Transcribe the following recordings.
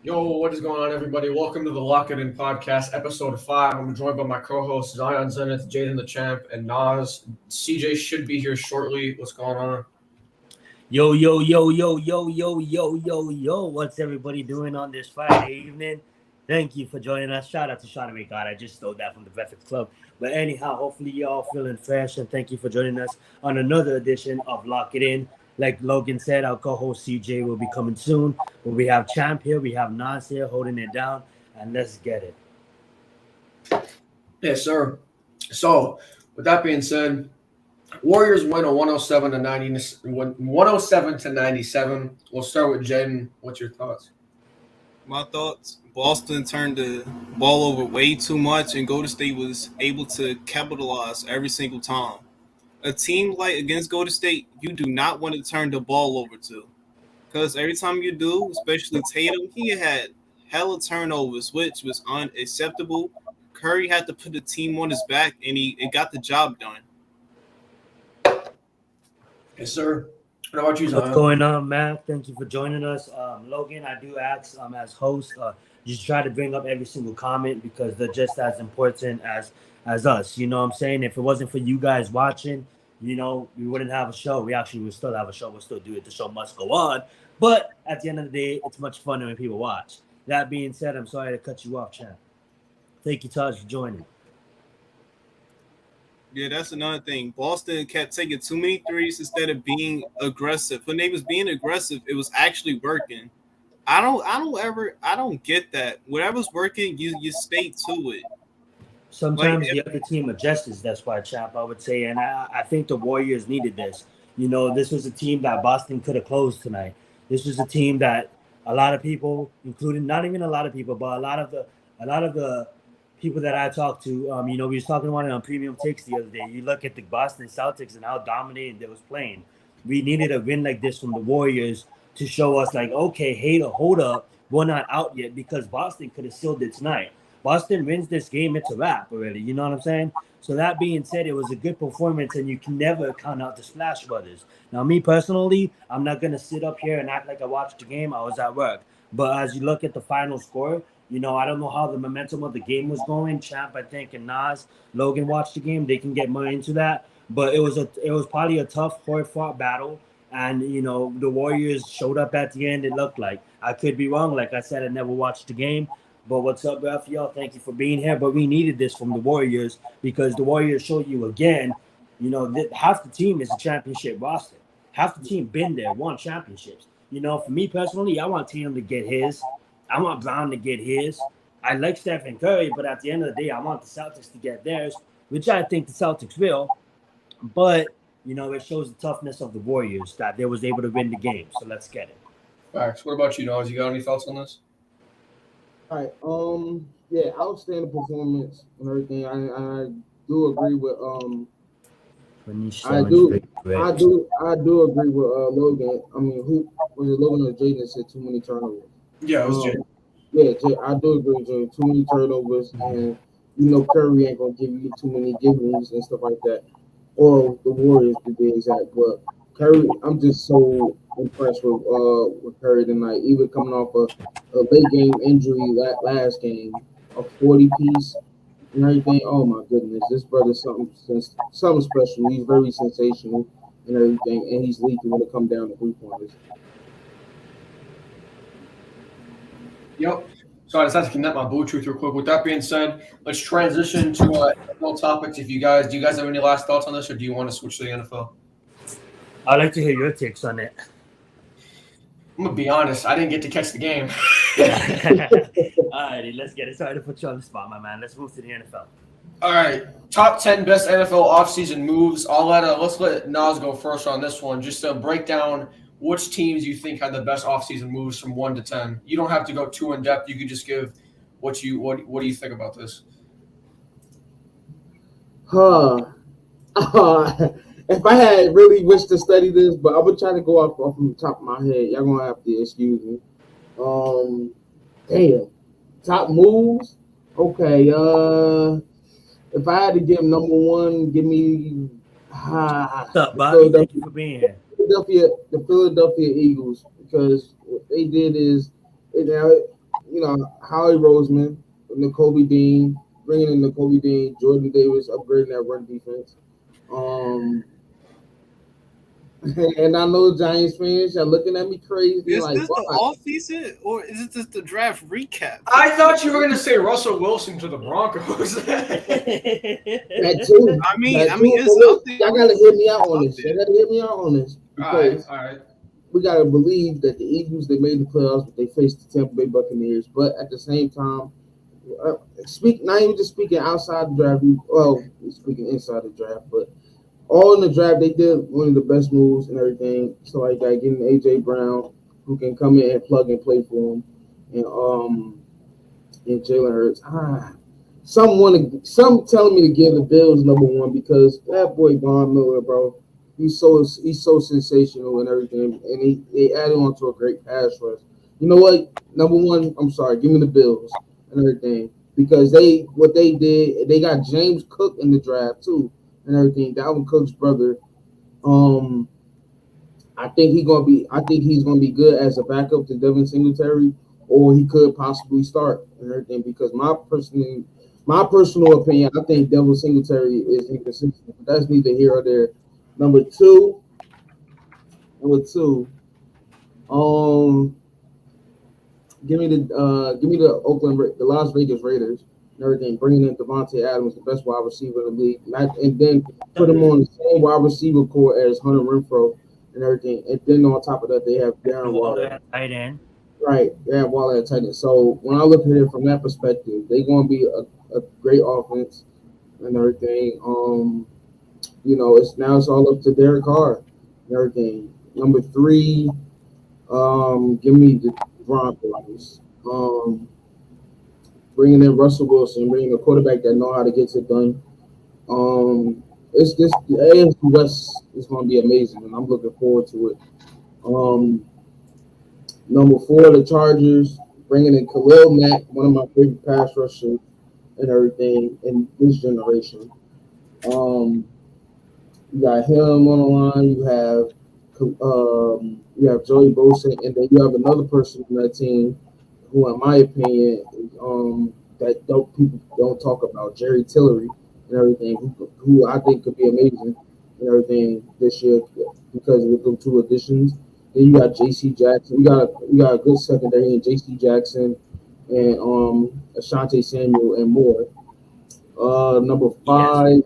Yo, what is going on, everybody? Welcome to the Lock It In podcast, episode 5. I'm joined by my co-hosts Zion Zenith, Jaden the Champ, and Nas. CJ should be here shortly. What's going on? Yo, yo, yo, yo, yo, yo, yo, yo, yo. What's everybody doing on this Friday evening? Thank you for joining us. Shout out to Sean God. I just stole that from the Breakfast Club. But anyhow, hopefully y'all feeling fresh and thank you for joining us on another edition of Lock It In. Like Logan said, our co-host CJ will be coming soon. But we have Champ here, we have Nas here holding it down, and let's get it. Yes, sir. So, with that being said, Warriors win a 107 to 107 to 97. We'll start with Jaden. What's your thoughts? My thoughts: Boston turned the ball over way too much, and Golden State was able to capitalize every single time. A team like against Golden State, you do not want to turn the ball over to, because every time you do, especially Tatum, he had hella turnovers, which was unacceptable. Curry had to put the team on his back, and it got the job done. Yes, sir. What about you, What's Zion? going on, man? Thank you for joining us. Logan, I do ask as host, just try to bring up every single comment because they're just as important as us. You know what I'm saying? If it wasn't for you guys watching, we wouldn't have a show. We actually would still have a show. We'll still do it. The show must go on. But at the end of the day, it's much funner when people watch. That being said, I'm sorry to cut you off, champ. Thank you, Taj, for joining. Yeah, that's another thing. Boston kept taking too many threes instead of being aggressive. When they was being aggressive, it was actually working. I don't get that. Whatever's working, you stay to it. Sometimes the other team adjusts. That's why, champ, I would say, and I think the Warriors needed this. This was a team that Boston could have closed tonight. This was a team that a lot of people, including not even a lot of people, but a lot of the people that I talked to, we was talking about it on Premium Takes the other day. You look at the Boston Celtics and how dominating they was playing. We needed a win like this from the Warriors to show us, like, okay, hey, hold up, we're not out yet because Boston could have sealed it tonight. Boston wins this game, it's a wrap already. You know what I'm saying? So that being said, it was a good performance, and you can never count out the Splash Brothers. Now, me personally, I'm not gonna sit up here and act like I watched the game. I was at work. But as you look at the final score, I don't know how the momentum of the game was going. Champ, I think, and Nas, Logan watched the game. They can get more into that. But it was probably a tough, hard-fought battle. And the Warriors showed up at the end. It looked like I could be wrong. Like I said, I never watched the game. But what's up, Raphael? Thank you for being here. But we needed this from the Warriors because the Warriors showed you again, half the team is a championship roster. Half the team been there, won championships. For me personally, I want Tatum to get his. I want Brown to get his. I like Stephen Curry, but at the end of the day, I want the Celtics to get theirs, which I think the Celtics will. But, it shows the toughness of the Warriors that they was able to win the game. So let's get it. Facts. What about you, Nas? You got any thoughts on this? All right. Yeah, outstanding performance and everything. I do agree with I do agree with Logan. I mean, who was it? Logan or Jaden said too many turnovers. Yeah, it was Jaden. Yeah, I do agree with Jaden. Too many turnovers, and Curry ain't gonna give you too many givings and stuff like that, or the Warriors to be exact. But Curry, I'm just so impressed with Curry tonight. Even coming off a late game injury last game, a 40 piece and everything. Oh my goodness, this brother's something special. He's very sensational and everything, and he's lethal when it comes down to 3 pointers. Yep. So I decided to connect my Bluetooth real quick. With that being said, let's transition to NFL topics. Do you guys have any last thoughts on this, or do you want to switch to the NFL? I'd like to hear your takes on it. I'm gonna be honest. I didn't get to catch the game. All righty, let's get it. Sorry to put you on the spot, my man. Let's move to the NFL. All right, top 10 best NFL offseason moves. Let's let Nas go first on this one. Just to break down which teams you think had the best offseason moves from 1 to 10. You don't have to go too in depth. You could just give what do you think about this? If I had really wished to study this, but I would try to go off from the top of my head. Y'all gonna have to excuse me. Damn. Top moves? Okay, if I had to give number one, give me What's up, Bobby? Thank you for being here. The Philadelphia Eagles, because what they did is Howie Roseman, N'Kobe Dean, bringing in N'Kobe Dean, Jordan Davis, upgrading that run defense. And I know Giants fans are looking at me crazy, Is like, this the why? off season or is it just the draft recap? I thought you were going to say Russell Wilson to the Broncos. That too. I mean, That too. it's But up look, there. y'all gotta hear me out on Up this. there. Y'all gotta hear me out on this because all right. we gotta believe that the Eagles, they made the playoffs, but they faced the Tampa Bay Buccaneers. But at the same time, not even just speaking outside the draft. Well, speaking inside the draft, but all in the draft, they did one of the best moves and everything. So like that, getting AJ Brown, who can come in and plug and play for him, and Jalen Hurts. Some telling me to give the Bills number one because that boy Von Miller, bro, he's so sensational and everything, and they added on to a great pass rush. You know what? Number one, I'm sorry, give me the Bills and everything because they did, they got James Cook in the draft too and everything. Dalvin Cook's brother. I think he's gonna be good as a backup to Devin Singletary, or he could possibly start and everything. Because my personal opinion, I think Devin Singletary is inconsistent. But that's neither here or there. Number two, give me the Las Vegas Raiders and everything. Bringing in Devontae Adams, the best wide receiver in the league, and then put him on the same wide receiver core as Hunter Renfrow and everything. And then on top of that, they have Darren Waller. Tight end. Right, Darren Waller at tight end. So when I look at it from that perspective, they're going to be a great offense and everything. It's all up to Derek Carr and everything. Number three, give me the Broncos. Bringing in Russell Wilson, bringing a quarterback that know how to get it done. It's this the AFC West is going to be amazing, and I'm looking forward to it. Number four, the Chargers, bringing in Khalil Mack, one of my favorite pass rushers and everything in this generation. You got him on the line. You have Joey Bosa, and then you have another person on that team who, in my opinion, that people don't talk about, Jerry Tillery and everything, who I think could be amazing and everything this year because with them two additions. Then you got J.C. Jackson. We got a good secondary in J.C. Jackson and Asante Samuel and more. Number five.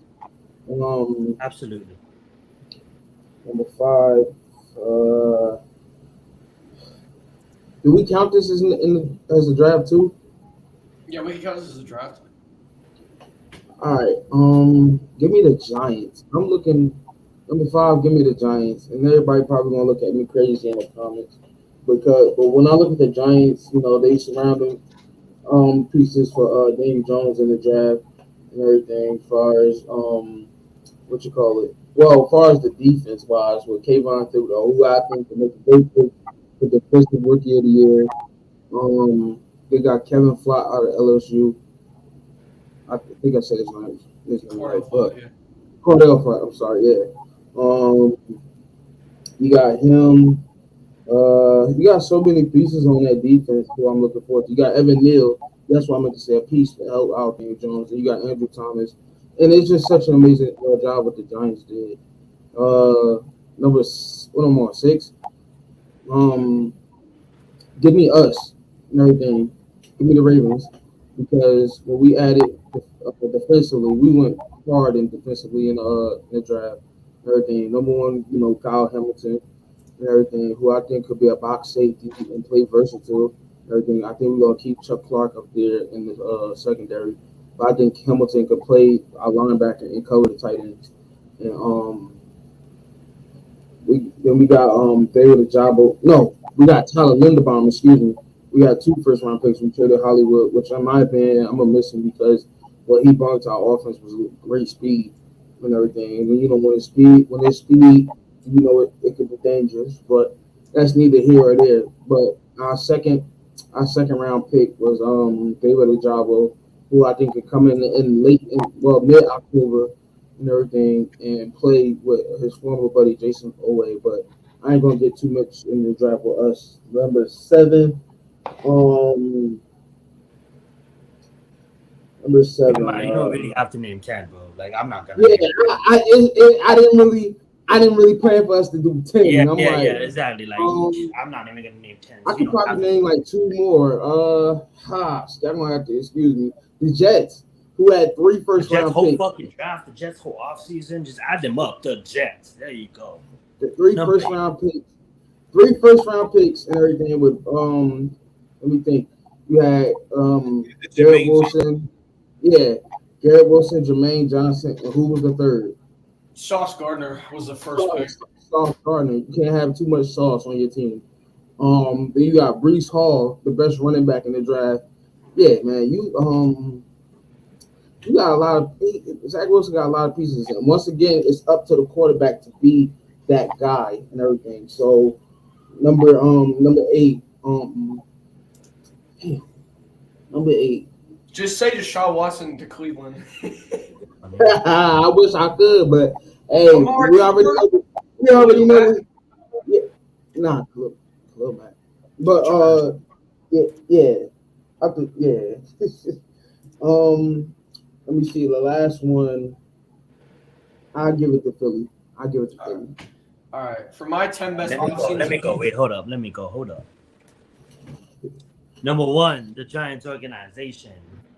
Yes. Absolutely. Number five. Do we count this as a draft too? Yeah, we can count this as a draft. All right. Give me the Giants. I'm looking. Number five, give me the Giants, and everybody probably gonna look at me crazy in the comments but when I look at the Giants, they surrounded pieces for Daniel Jones in the draft and everything. As far as as far as the defense wise, with Kayvon Thibodeau, who I think can make a great pick for the defensive rookie of the year. They got Kevin Flott out of LSU. I think I said his name right, but Cordell Flott. I'm sorry, yeah. You got him. You got so many pieces on that defense who I'm looking forward to. You got Evan Neal. That's what I meant to say. A piece to help out Daniel Jones. And you got Andrew Thomas. And it's just such an amazing job what the Giants did. Number 6. Give me us and everything. Give me the Ravens because when we added defensively, we went hard in defensively in the draft. Everything. Number one, Kyle Hamilton and everything, who I think could be a box safety and play versatile. Everything. I think we're gonna keep Chuck Clark up there in the secondary, but I think Hamilton could play a linebacker and cover the tight ends. And we got David Ajabo. No, we got Tyler Linderbaum. Excuse me. We got 2 first-round picks. We traded Hollywood, which in my opinion, I'm gonna miss him because what he brought to our offense was great speed and everything. And when there's speed, it could be dangerous. But that's neither here or there. But our second round pick was David Ajabo, who I think could come in mid-October and everything and play with his former buddy Jason Owe. But I ain't gonna get too much in the draft with us. Number 7, Number 7. You don't really have to name 10, bro. Like, I'm not gonna. Yeah, I didn't really plan for us to do 10. Yeah, exactly. Like, I'm not even gonna name 10. I could probably name like 2 more. Y'all gonna have to excuse me. The Jets, who had 3 first-round whole picks. fucking draft, the Jets whole offseason, just add them up. The Jets. There you go. The 3 first-round picks. 3 first-round picks and everything with let me think. You had Garrett Wilson. Yeah, Garrett Wilson, Jermaine Johnson, and who was the third? Sauce Gardner was the first pick. Sauce Gardner. You can't have too much sauce on your team. Then you got Breece Hall, the best running back in the draft. Yeah, man, you got a lot of Zach Wilson got a lot of pieces. And once again, it's up to the quarterback to be that guy and everything. So number 8, number 8. Just say Deshaun Watson to Cleveland. I wish I could, but hey, we already know. Yeah, nah, Khalil Mack. But yeah. Let me see the last one. I'll give it to Philly. All right. For my 10 best Let me go. Wait, hold up. Number 1, the Giants organization.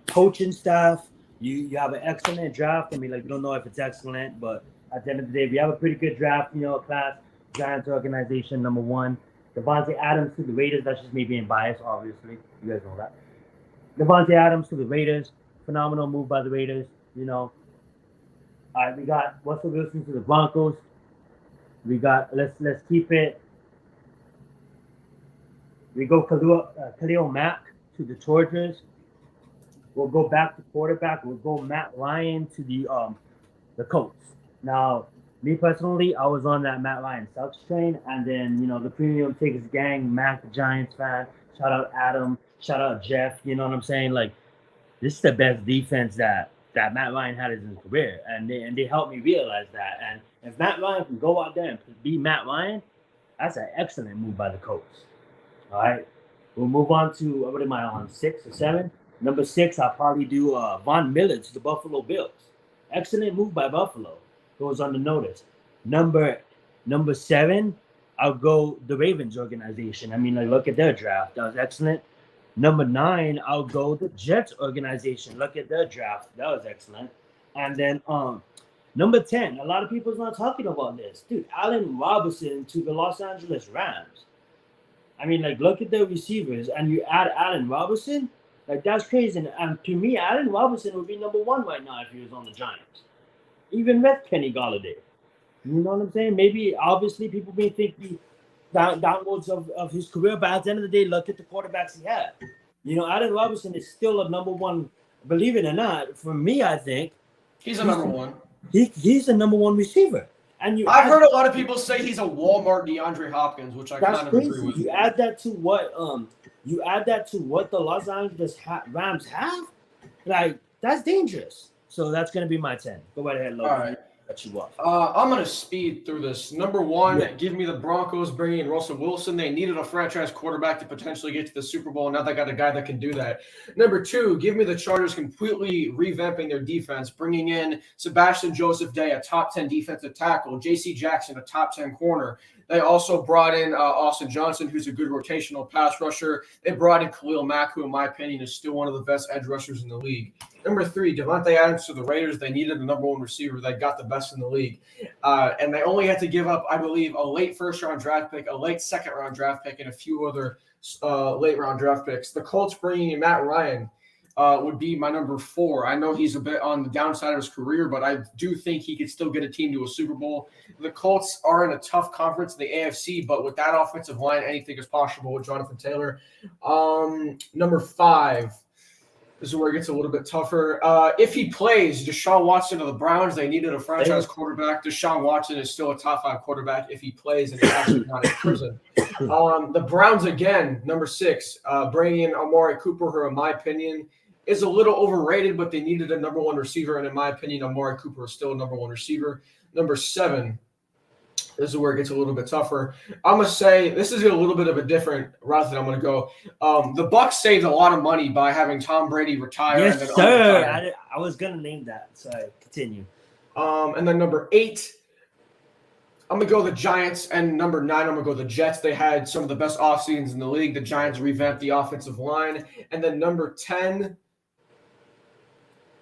Coaching staff. You have an excellent draft. I mean, like, you don't know if it's excellent, but at the end of the day, if you have a pretty good draft, class, Giants organization, number 1. Devontae Adams to the Raiders. That's just me being biased, obviously. You guys know that. Devontae Adams to the Raiders. Phenomenal move by the Raiders, All right, we got Russell Wilson to the Broncos. We got, let's keep it. We go Khalil Mack to the Chargers. We'll go back to quarterback. We'll go Matt Ryan to the Colts. Now, me personally, I was on that Matt Ryan sucks train, and then the Premium Tickets gang, Matt the Giants fan. Shout out Adam. Shout out Jeff. You know what I'm saying? Like, this is the best defense that Matt Ryan had in his career, and they helped me realize that. And if Matt Ryan can go out there and be Matt Ryan, that's an excellent move by the Colts. All right, we'll move on to what am I on 6 or 7? Number 6, I'll probably do Von Miller to the Buffalo Bills. Excellent move by Buffalo. Goes on the notice. Number 7, I'll go the Ravens organization. I mean, like, look at their draft. That was excellent. Number 9, I'll go the Jets organization. Look at their draft. That was excellent. And then number 10, a lot of people's not talking about this. Dude, Allen Robinson to the Los Angeles Rams. I mean, like, look at their receivers, and you add Allen Robinson. Like, that's crazy. And to me, Allen Robinson would be number 1 right now if he was on the Giants. Even with Kenny Golladay. You know what I'm saying? Maybe, obviously, people may think the downwards of his career, but at the end of the day, look at the quarterbacks he had. Allen Robinson is still a number 1, believe it or not. For me, I think. He's a number 1. He's a number 1 receiver. And I've heard a lot of people say he's a Walmart DeAndre Hopkins, which I kind of agree with. You add that to what the Los Angeles Rams have, like, that's dangerous. So that's gonna be my 10. Go right ahead, Logan. All right. Cut you off. I'm gonna speed through this. Number 1, give me the Broncos bringing in Russell Wilson. They needed a franchise quarterback to potentially get to the Super Bowl. Now they got a guy that can do that. Number 2, give me the Chargers completely revamping their defense, bringing in Sebastian Joseph Day, a top 10 defensive tackle, J.C. Jackson, a top 10 corner. They also brought in Austin Johnson, who's a good rotational pass rusher. They brought in Khalil Mack, who, in my opinion, is still one of the best edge rushers in the league. Number 3, Devontae Adams to the Raiders. They needed the number 1 receiver. They got the best in the league. And they only had to give up, I believe, a late first-round draft pick, a late second-round draft pick, and a few other late-round draft picks. The Colts bringing in Matt Ryan would be my number 4. I know he's a bit on the downside of his career, but I do think he could still get a team to a Super Bowl. The Colts are in a tough conference in the AFC, but with that offensive line, anything is possible with Jonathan Taylor. Number 5. This is where it gets a little bit tougher. If he plays, Deshaun Watson to the Browns, they needed a franchise quarterback. Deshaun Watson is still a top 5 quarterback if he plays and he's actually not in prison. The Browns, again, number 6, bringing in Amari Cooper, who, in my opinion, is a little overrated, but they needed a number 1 receiver, and in my opinion, Amari Cooper is still a number 1 receiver. Number 7, This is where it gets a little bit tougher. I'm gonna say this is a little bit of a different route that I'm gonna go. The Bucks saved a lot of money by having Tom Brady retire. Yes, and then sir. unretire. I was gonna name that. Sorry, continue. And then number 8, I'm gonna go the Giants, and number 9, I'm gonna go the Jets. They had some of the best off seasons in the league. The Giants revamped the offensive line, and then number 10.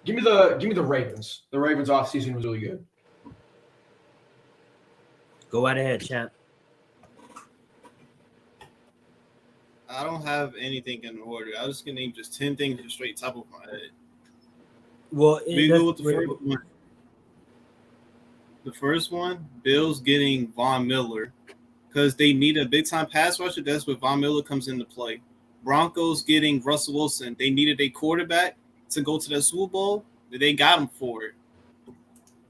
Give me the Ravens. The Ravens off season was really good. Go right ahead, champ. I don't have anything in order. I was gonna name just 10 things just straight top of my head. Well, We go with the first one. The first one, Bills getting Von Miller because they need a big time pass rusher. That's where Von Miller comes into play. Broncos getting Russell Wilson. They needed a quarterback to go to the Super Bowl. They got him for it.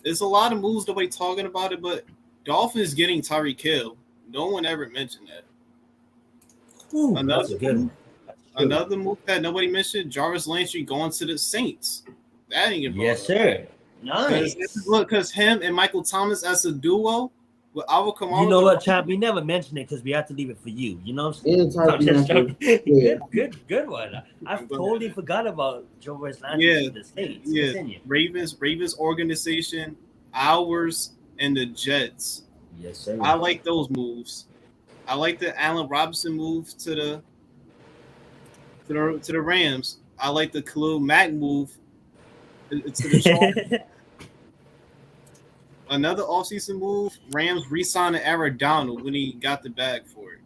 There's a lot of moves nobody talking about it, but Dolphins getting Tyreek Hill. No one ever mentioned that. Ooh, that's a good one. Another move that nobody mentioned, Jarvis Landry going to the Saints. That ain't get Yes, sir. Nice. Because him and Michael Thomas as a duo with Alvin Kamara. You know what, champ? We never mentioned it because we had to leave it for you. You know what I'm saying? And I'm just Tyreek joking. Good one. I totally forgot about Jarvis Landry in the States. Yeah. Continue. Ravens organization, ours, and the Jets. Yes, sir. I like those moves. I like the Allen Robinson move to the Rams. I like the Khalil Mack move to the Chargers. Another offseason move, Rams re-signed Aaron Donald when he got the bag for it.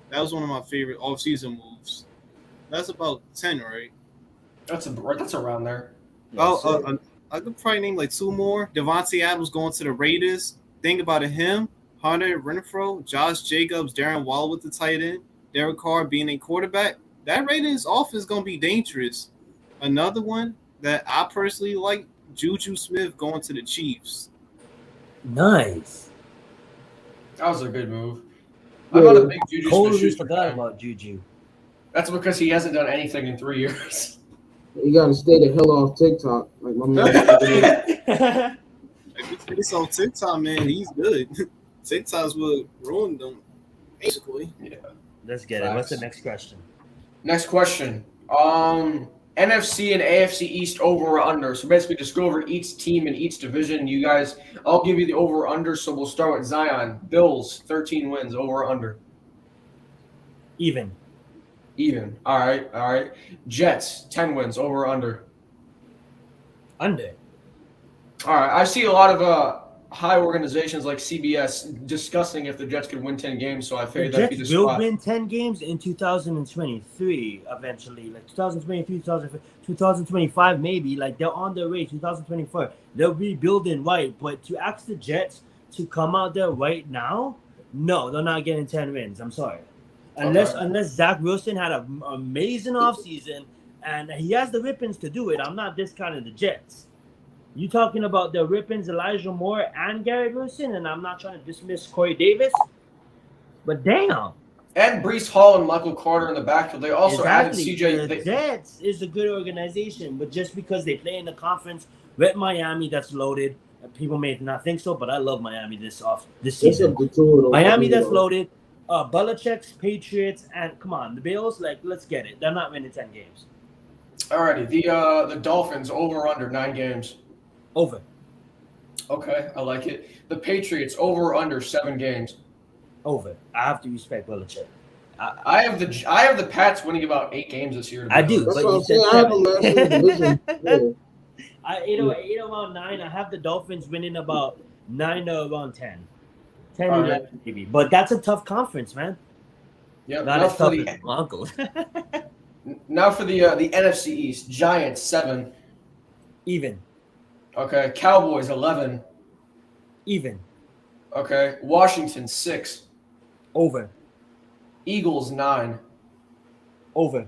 That was one of my favorite offseason moves. That's about 10, right? That's around there. I could probably name like 2 more. Devontae Adams going to the Raiders. Think about it, him, Hunter Renfrow, Josh Jacobs, Darren Waller with the tight end, Derek Carr being a quarterback. That Raiders offense is going to be dangerous. Another one that I personally like, Juju Smith going to the Chiefs. Nice. That was a good move. I'm not a big Juju Totally Smith-Schuster forgot fan. about Juju. That's because he hasn't done anything in 3 years. You gotta stay the hell off TikTok, like my man. It's on TikTok, man. He's good. TikTok's what ruined them, basically. Yeah. Let's get it. What's the next question? Next question. NFC and AFC East over or under. So basically just go over each team in each division. You guys, I'll give you the over or under. So we'll start with Zion. Bills, 13 wins, over or under. Even. All right. Jets, 10 wins, over or under. Under. All right. I see a lot of high organizations like CBS discussing if the Jets could win 10 games. So I The figured that'd be Jets the will spot. win 10 games in 2023 eventually. Like 2023, 2025 maybe. Like they're on their way. 2024. They'll be building right. But to ask the Jets to come out there right now, no, they're not getting 10 wins. I'm sorry. Unless Zach Wilson had an amazing offseason and he has the weapons to do it. I'm not discounting the Jets. You talking about the Rippins, Elijah Moore, and Garrett Wilson, and I'm not trying to dismiss Corey Davis, but damn. And Breece Hall and Michael Carter in the backfield. They also added Exactly. CJ. The Jets is a good organization, but just because they play in the conference with Miami that's loaded, people may not think so, but I love Miami this It's season. up to 2 of those. Miami that's loaded, Belichick's Patriots, and come on, the Bills, like, let's get it. They're not winning 10 games. Alrighty. The Dolphins, over or under 9 games. Over. Okay, I like it. The Patriots, over or under 7 games. Over. I have to respect Belichick. I have the Pats winning about 8 games this year. to be I do. honest. That's But what you I'm said saying. I have them last in the division. Yeah. Eight around 9. I have the Dolphins winning about 9 or around 10. 10, All 11 maybe. But that's a tough conference, man. Yep. Not Now as for tough the as Broncos. NFC East, Giants 7. Even. Okay, Cowboys 11. Even. Okay, Washington 6. Over. Eagles 9. Over.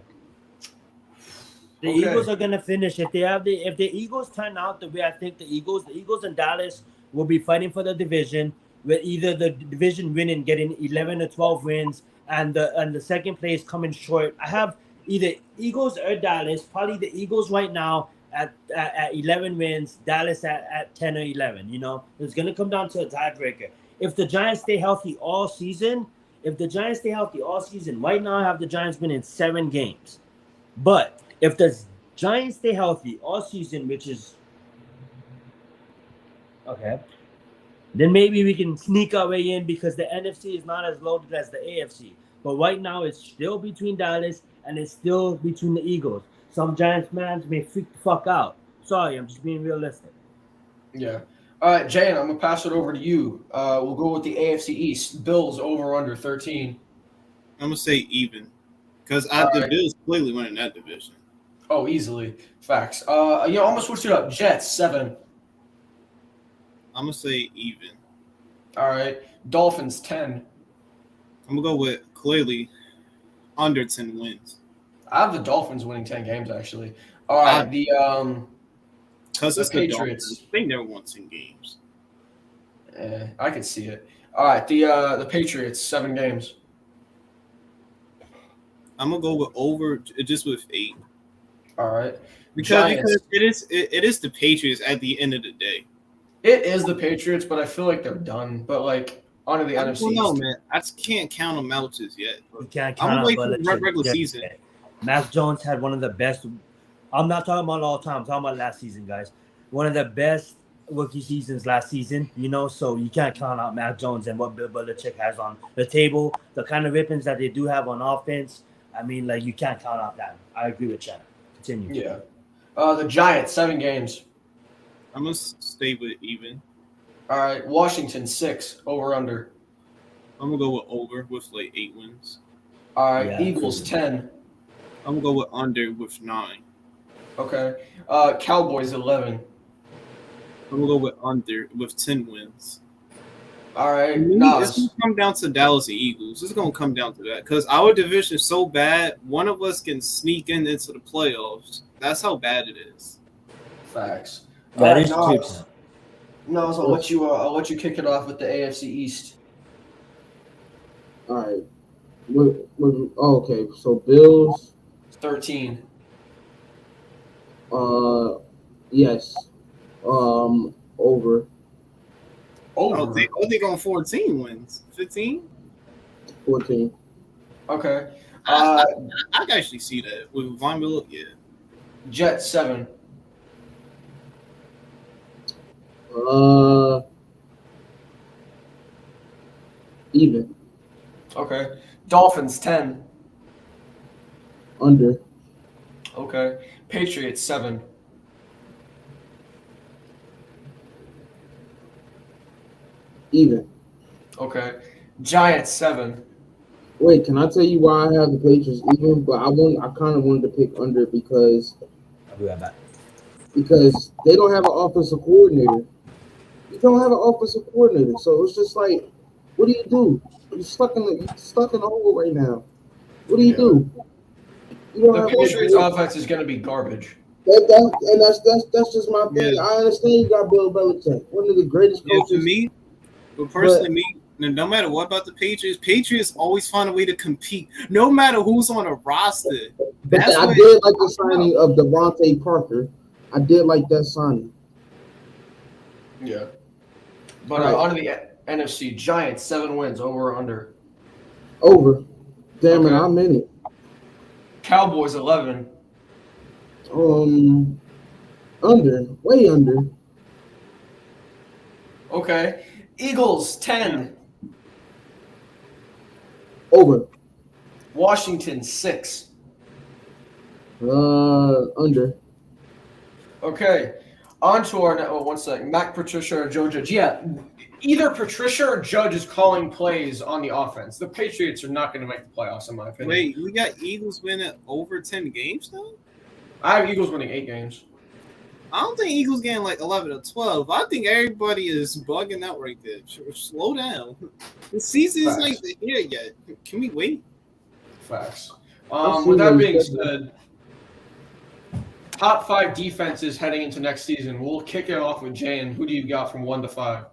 The Okay. Eagles are gonna finish if the Eagles turn out the way I think the Eagles and Dallas will be fighting for the division, with either the division winning, getting 11 or 12 wins, and the second place coming short. I have either Eagles or Dallas. Probably the Eagles right now at 11 wins, Dallas at 10 or 11. You know, it's gonna come down to a tiebreaker. if the Giants stay healthy all season, right now I have the Giants winning 7 games. But if the Giants stay healthy all season, which is okay, then maybe we can sneak our way in because the NFC is not as loaded as the AFC. But right now it's still between Dallas and it's still between the Eagles. Some Giants fans may freak the fuck out. Sorry, I'm just being realistic. Yeah. All right, Jay, I'm gonna pass it over to you. We'll go with the AFC East. Bills over under 13. I'm gonna say even because All the right. Bills clearly winning that division. Oh, easily. Facts. I'm gonna switch it up. Jets 7. I'm gonna say even. All right. Dolphins 10. I'm gonna go with clearly under 10 wins I have the Dolphins winning 10 games actually. All right. because The it's the Patriots. Dolphins. They never won 10 games. I can see it. All right. The Patriots 7 games. I'm gonna go with over just with 8 All right. because Giants. it is the Patriots at the end of the day. It is the Patriots, but I feel like they're done. But like onto the I NFC don't know, East. man. I just can't count them out just yet. You can't I'm count gonna out wait for the Belichick regular just season. yet. Mac Jones had one of the best. I'm not talking about all time. I'm talking about last season, guys. One of the best rookie seasons last season. So you can't count out Mac Jones and what Bill Belichick has on the table. The kind of weapons that they do have on offense. I mean, like you can't count out that. I agree with Chad. Continue. Yeah. The Giants 7 games. I'm gonna stay with even. All right. Washington 6 over under. I'm gonna go with over with like 8 wins. All right. Yeah, Eagles cool. 10. I'm gonna go with under with 9. Okay. Cowboys 11. I'm gonna go with under with 10 wins. All right. It's Nas. gonna come down to Dallas and Eagles. It's gonna come down to that because our division is so bad. One of us can sneak into the playoffs. That's how bad it is. Facts. That is Nas. true. Nas, I'll let you kick it off with the AFC East. All right. Okay, so Bills. 13. Yes. Over Over. They going 14 wins, 15. 14. Okay. I can actually see that with Von Miller. Yeah, Jets 7. Even. Okay. Dolphins 10. Under. Okay. Patriots 7. Even. Okay. Giants 7. Wait, can I tell you why I have the Patriots even? But I kind of wanted to pick under because I'll be right back. they don't have an offensive coordinator. You don't have an offensive coordinator, so it's just like, what do you do? You're stuck in the hole right now. What do you do? You don't The have Patriots offense is going to be garbage. That's just my thing. Yeah. I understand you got Bill Belichick, one of the greatest yeah. coaches. For me, but personally, no matter what about the Patriots always find a way to compete, no matter who's on a roster. But I did like the signing of Devontae Parker. I did like that signing. Yeah. But Right. onto the NFC, Giants 7 wins, over or under. Over. Damn it, Okay. I'm in it. Cowboys 11. Under. Way under. Okay. Eagles 10. Over. Washington 6. Under. Okay. On to our net. Oh, one second. Mac Patricia or Joe Judge. Yeah. Either Patricia or Judge is calling plays on the offense. The Patriots are not going to make the playoffs, in my opinion. Wait, we got Eagles winning over 10 games though? I have Eagles winning 8 games. I don't think Eagles getting like 11 or 12. I think everybody is bugging out right there. Slow down. The season is not even here yet. Can we wait? Facts. With that being said, top 5 defenses heading into next season. We'll kick it off with Jane. Who do you got from 1 to 5?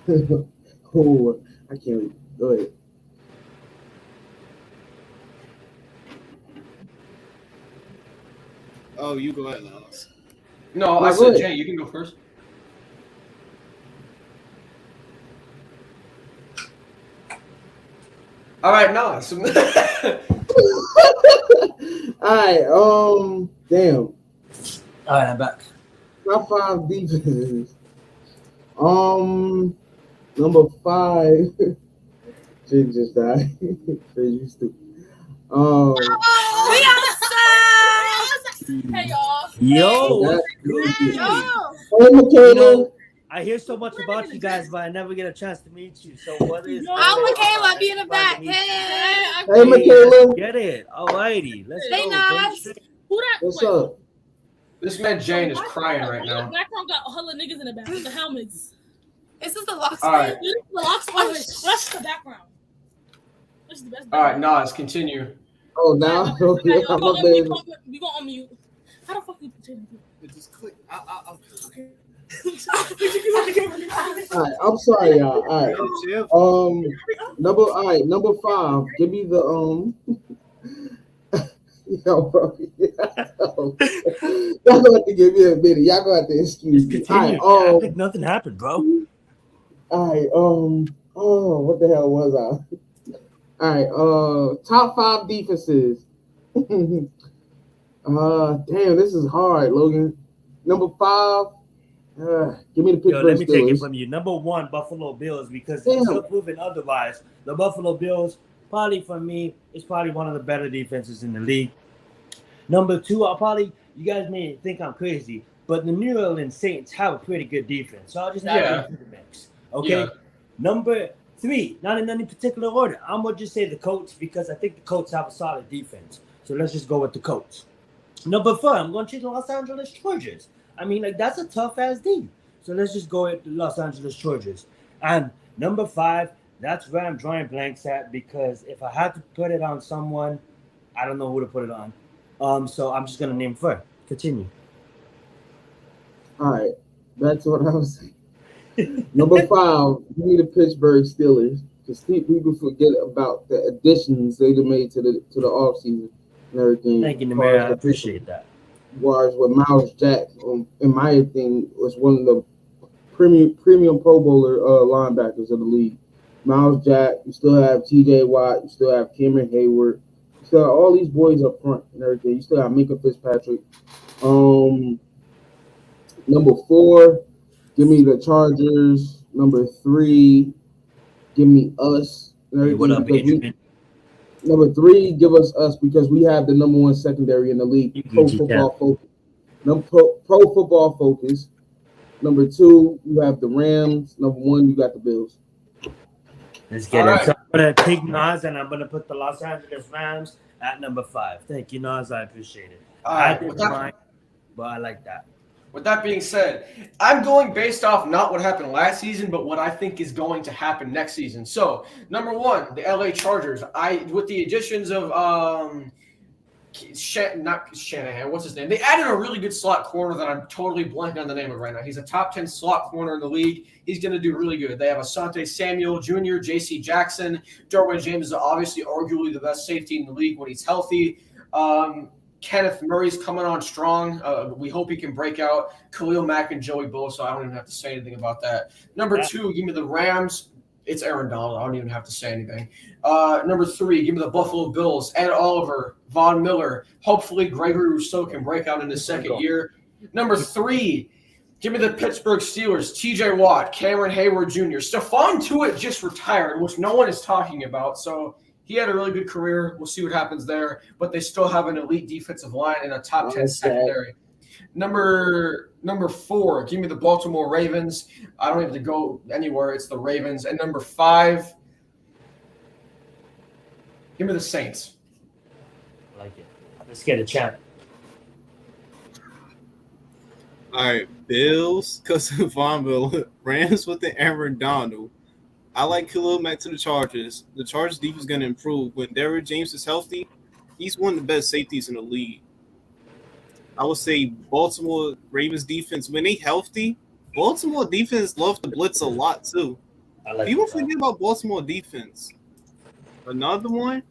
Oh, I can't wait. Go ahead. Oh, you go ahead now. No, No, I go said ahead. Jay. You can go first. All right, Nas. All right. Damn. All right, I'm back. Top 5 defenses. Number 5. Jig just died. You stupid. We outside. Hey y'all. Yo, That- good. Yo. Hey, Michaela. You know, I hear so much about you guys, but I never get a chance to meet you. So what is? I'm Michaela. Be in the back. Hey. Hey, Michaela. Get it. Alrighty, let's Hey, go. Nas. Who that? What's wait, up? This man Jane is crying right The now. background got hella niggas in the back with the helmets. This is the lock. All right. This is the locks. That's the background. That's the best. All right, Nas, continue. Oh, now? We I'm a baby. gonna unmute. How the fuck do you pretend? Just click. Okay. All right, I'm sorry, y'all. All right. Number 5. Give me the Yo, bro. Y'all gonna have to give me a minute. Y'all gonna have to excuse me. Continue. All I right. think nothing happened, bro. All right. What the hell was I? All right. Top 5 defenses. Damn, this is hard, Logan. Number 5. Give me the Pittsburgh Yo, let me take it Steelers. from you. Number 1, Buffalo Bills, because Damn. until proven otherwise, the Buffalo Bills, probably for me, is probably one of the better defenses in the league. Number 2, you guys may think I'm crazy, but the New Orleans Saints have a pretty good defense. So I'll just add them to the mix. Okay. Yeah. Number 3, not in any particular order. I'm gonna just say the Colts because I think the Colts have a solid defense. So let's just go with the Colts. Number 4, I'm going to choose the Los Angeles Chargers. I mean, like, that's a tough ass team. So let's just go with the Los Angeles Chargers. And number 5, that's where I'm drawing blanks at because if I had to put it on someone, I don't know who to put it on. So I'm just gonna name 4. Continue. All right. That's what I was saying. Number 5, give me the Pittsburgh Steelers. Because people forget about the additions they made to the offseason and everything. Thank you, Namir. I appreciate that. Was with Miles Jack, in my opinion, was one of the premium Pro Bowler linebackers of the league. Miles Jack, you still have T.J. Watt, you still have Cameron Hayward, you still have all these boys up front and everything. You still have Minka Fitzpatrick. Number 4, give me the Chargers. Number 3, give me us. And Hey, what up, because Adrian? Number 3, give us because we have the number 1 secondary in the league. You Pro Gucci Football Focus. Pro Football Focus. Number 2, you have the Rams. Number 1, you got the Bills. Let's get All it. right. So I'm gonna take Nas and I'm gonna put the Los Angeles Rams at number 5. Thank you, Nas. I appreciate it. All I right. did mine, but I like that. With that being said, I'm going based off not what happened last season, but what I think is going to happen next season. So, number 1, the LA Chargers. With the additions of not Shanahan, what's his name? They added a really good slot corner that I'm totally blanking on the name of right now. He's a top 10 slot corner in the league. He's going to do really good. They have Asante Samuel Jr., J.C. Jackson. Derwin James is obviously arguably the best safety in the league when he's healthy. Kenneth Murray's coming on strong. We hope he can break out. Khalil Mack and Joey Bosa. I don't even have to say anything about that. Number 2, give me the Rams. It's Aaron Donald. I don't even have to say anything. Number 3, give me the Buffalo Bills. Ed Oliver, Von Miller. Hopefully Gregory Rousseau can break out in his second year. Number 3, give me the Pittsburgh Steelers. T.J. Watt, Cameron Hayward Jr. Stephon Tuitt just retired, which no one is talking about. So he had a really good career. We'll see what happens there. But they still have an elite defensive line and a top 10 secondary. Number 4, give me the Baltimore Ravens. I don't have to go anywhere. It's the Ravens. And number 5, give me the Saints. I like it. Let's get a champ. All right, Bills, because of Von Miller. Rams with the Aaron Donald. I like Khalil Mack to the Chargers. The Chargers defense is going to improve. When Derrick James is healthy, he's one of the best safeties in the league. I would say Baltimore Ravens defense, when they healthy, Baltimore defense love to blitz a lot too. I like People it. forget about Baltimore defense. Another one,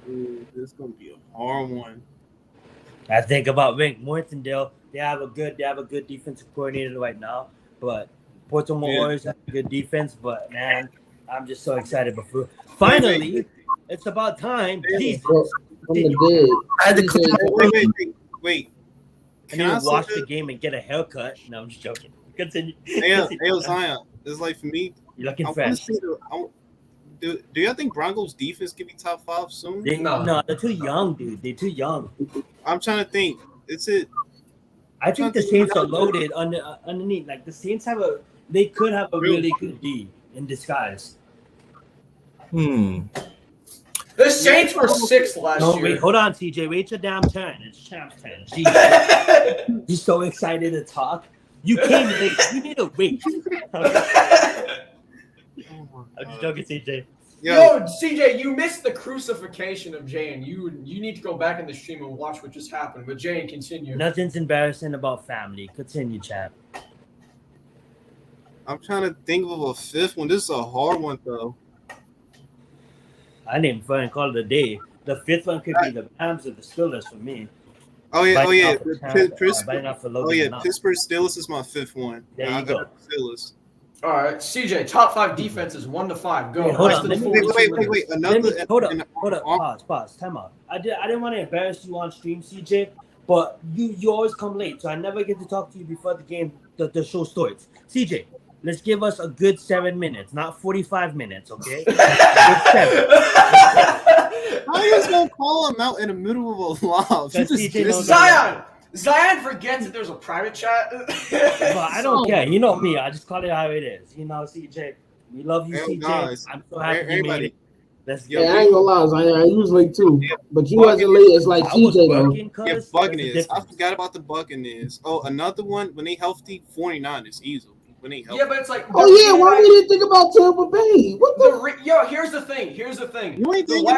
this is going to be a hard one. I think about Rick Mortondale. They have a good defensive coordinator right now, but Baltimore Yeah. Warriors have a good defense. But man, I'm just so excited. But finally, it's about time. Jesus. Well, from the dead. I had to CJ, Wait. I Can need I to watch say the game and get a haircut. No, I'm just joking. Continue. Hey, Zion. It's like for me, You're looking I want to fresh. see do y'all think Broncos defense could be top 5 soon? No, they're too young, dude. They're too young. I'm trying to think. Is it? I think the Saints are loaded underneath. Like the Saints they could have a really good D in disguise. The Saints were 6th last No, year. wait, hold on, TJ. Wait your damn turn. It's Champ's turn. Jesus. You're so excited to talk. You came late. You need to wait. I'm just joking, TJ. Yo, CJ, you missed the crucifixion of Jane. You need to go back in the stream and watch what just happened. But Jane, continue. Nothing's embarrassing about family. Continue, Champ. I'm trying to think of a 5th one. This is a hard one though. I didn't even call it a day. The 5th one could be the Rams or the Steelers for me. Pittsburgh Steelers is my 5th one. There you go. Steelers. All right, CJ, top 5 defenses, 1 to 5. Go. Wait, hold Rest on. of the Wait. 42 minutes. Another. Hold up. Pause. Time out. I didn't want to embarrass you on stream, CJ, but you always come late, so I never get to talk to you before the game, the show starts. CJ, let's give us a good 7 minutes, not 45 minutes, okay? Good 7. How you just gonna call him out in the middle of a live? Because CJ knows Zion forgets that there's a private chat. Well, I don't care. You know me. I just call it how it is. You know, CJ. We love you, CJ. Guys, I'm so happy you made it. Let's Yeah, I ain't gonna lie, Zion. I was late too, but you wasn't late. It's like I was TJ though. working, cuz. Yeah, That's the Buccaneers. I difference. forgot about the Buccaneers. Oh, another one when they healthy, 49ers easy. When they healthy. Yeah, but it's like. Oh yeah, why we didn't think about Tampa Bay? What the? Yo, here's the thing. You ain't the way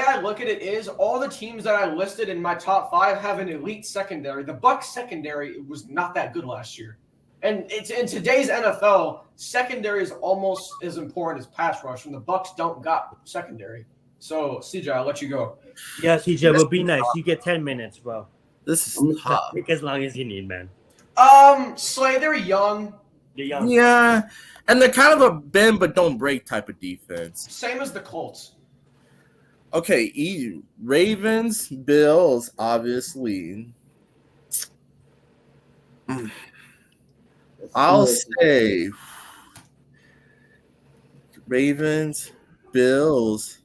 I look at it is all the teams that I listed in my top 5 have an elite secondary. The Bucs secondary was not that good last year, and it's in today's NFL, secondary is almost as important as pass rush, and the Bucs don't got secondary. So CJ, I'll let you go. Yeah, CJ, but be nice. You get 10 minutes, bro. This is tough. Take as long as you need, man. Slay, they're young. You're young. Yeah, and they're kind of a bend but don't break type of defense. Same as the Colts. Okay, Ravens, Bills, obviously. I'll say Ravens, Bills,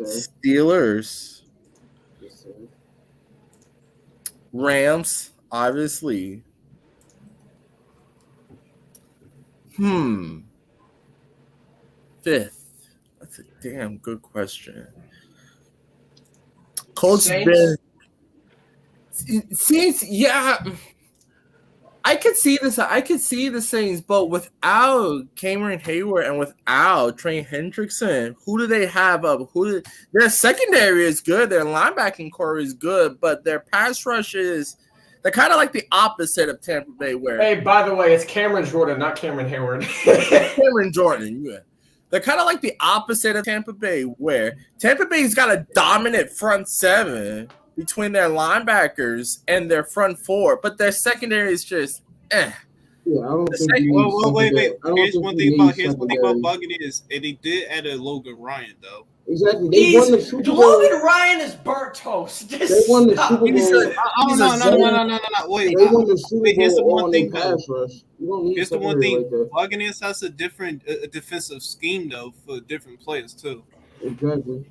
Steelers, Rams, obviously. Fifth. That's a damn good question. Colts, Saints? Saints, yeah. I could see this. I could see the Saints, but without Cameron Hayward and without Trey Hendrickson, who do they have up? Their secondary is good. Their linebacking core is good, but their pass rush is. They're kind of like the opposite of Tampa Bay, where Hey, by the way, it's Cameron Jordan, not Cameron Hayward. Cameron Jordan. Yeah. They're kind of like the opposite of Tampa Bay, where Tampa Bay's got a dominant front 7 between their linebackers and their front 4, but their secondary is just Yeah, I don't think. Wait. Here's one thing about Buccaneers. Buccaneers. They did add a Logan Ryan though. Exactly. They won the Super Bowl. Logan Ryan is burnt toast. They won the Super Bowl. No. Wait. They won the Super Wait, here's the Bowl one on thing, their pass rush. You don't need Here's the one secondary thing. like that. Buccaneers has a different defensive scheme though for different players too. Exactly.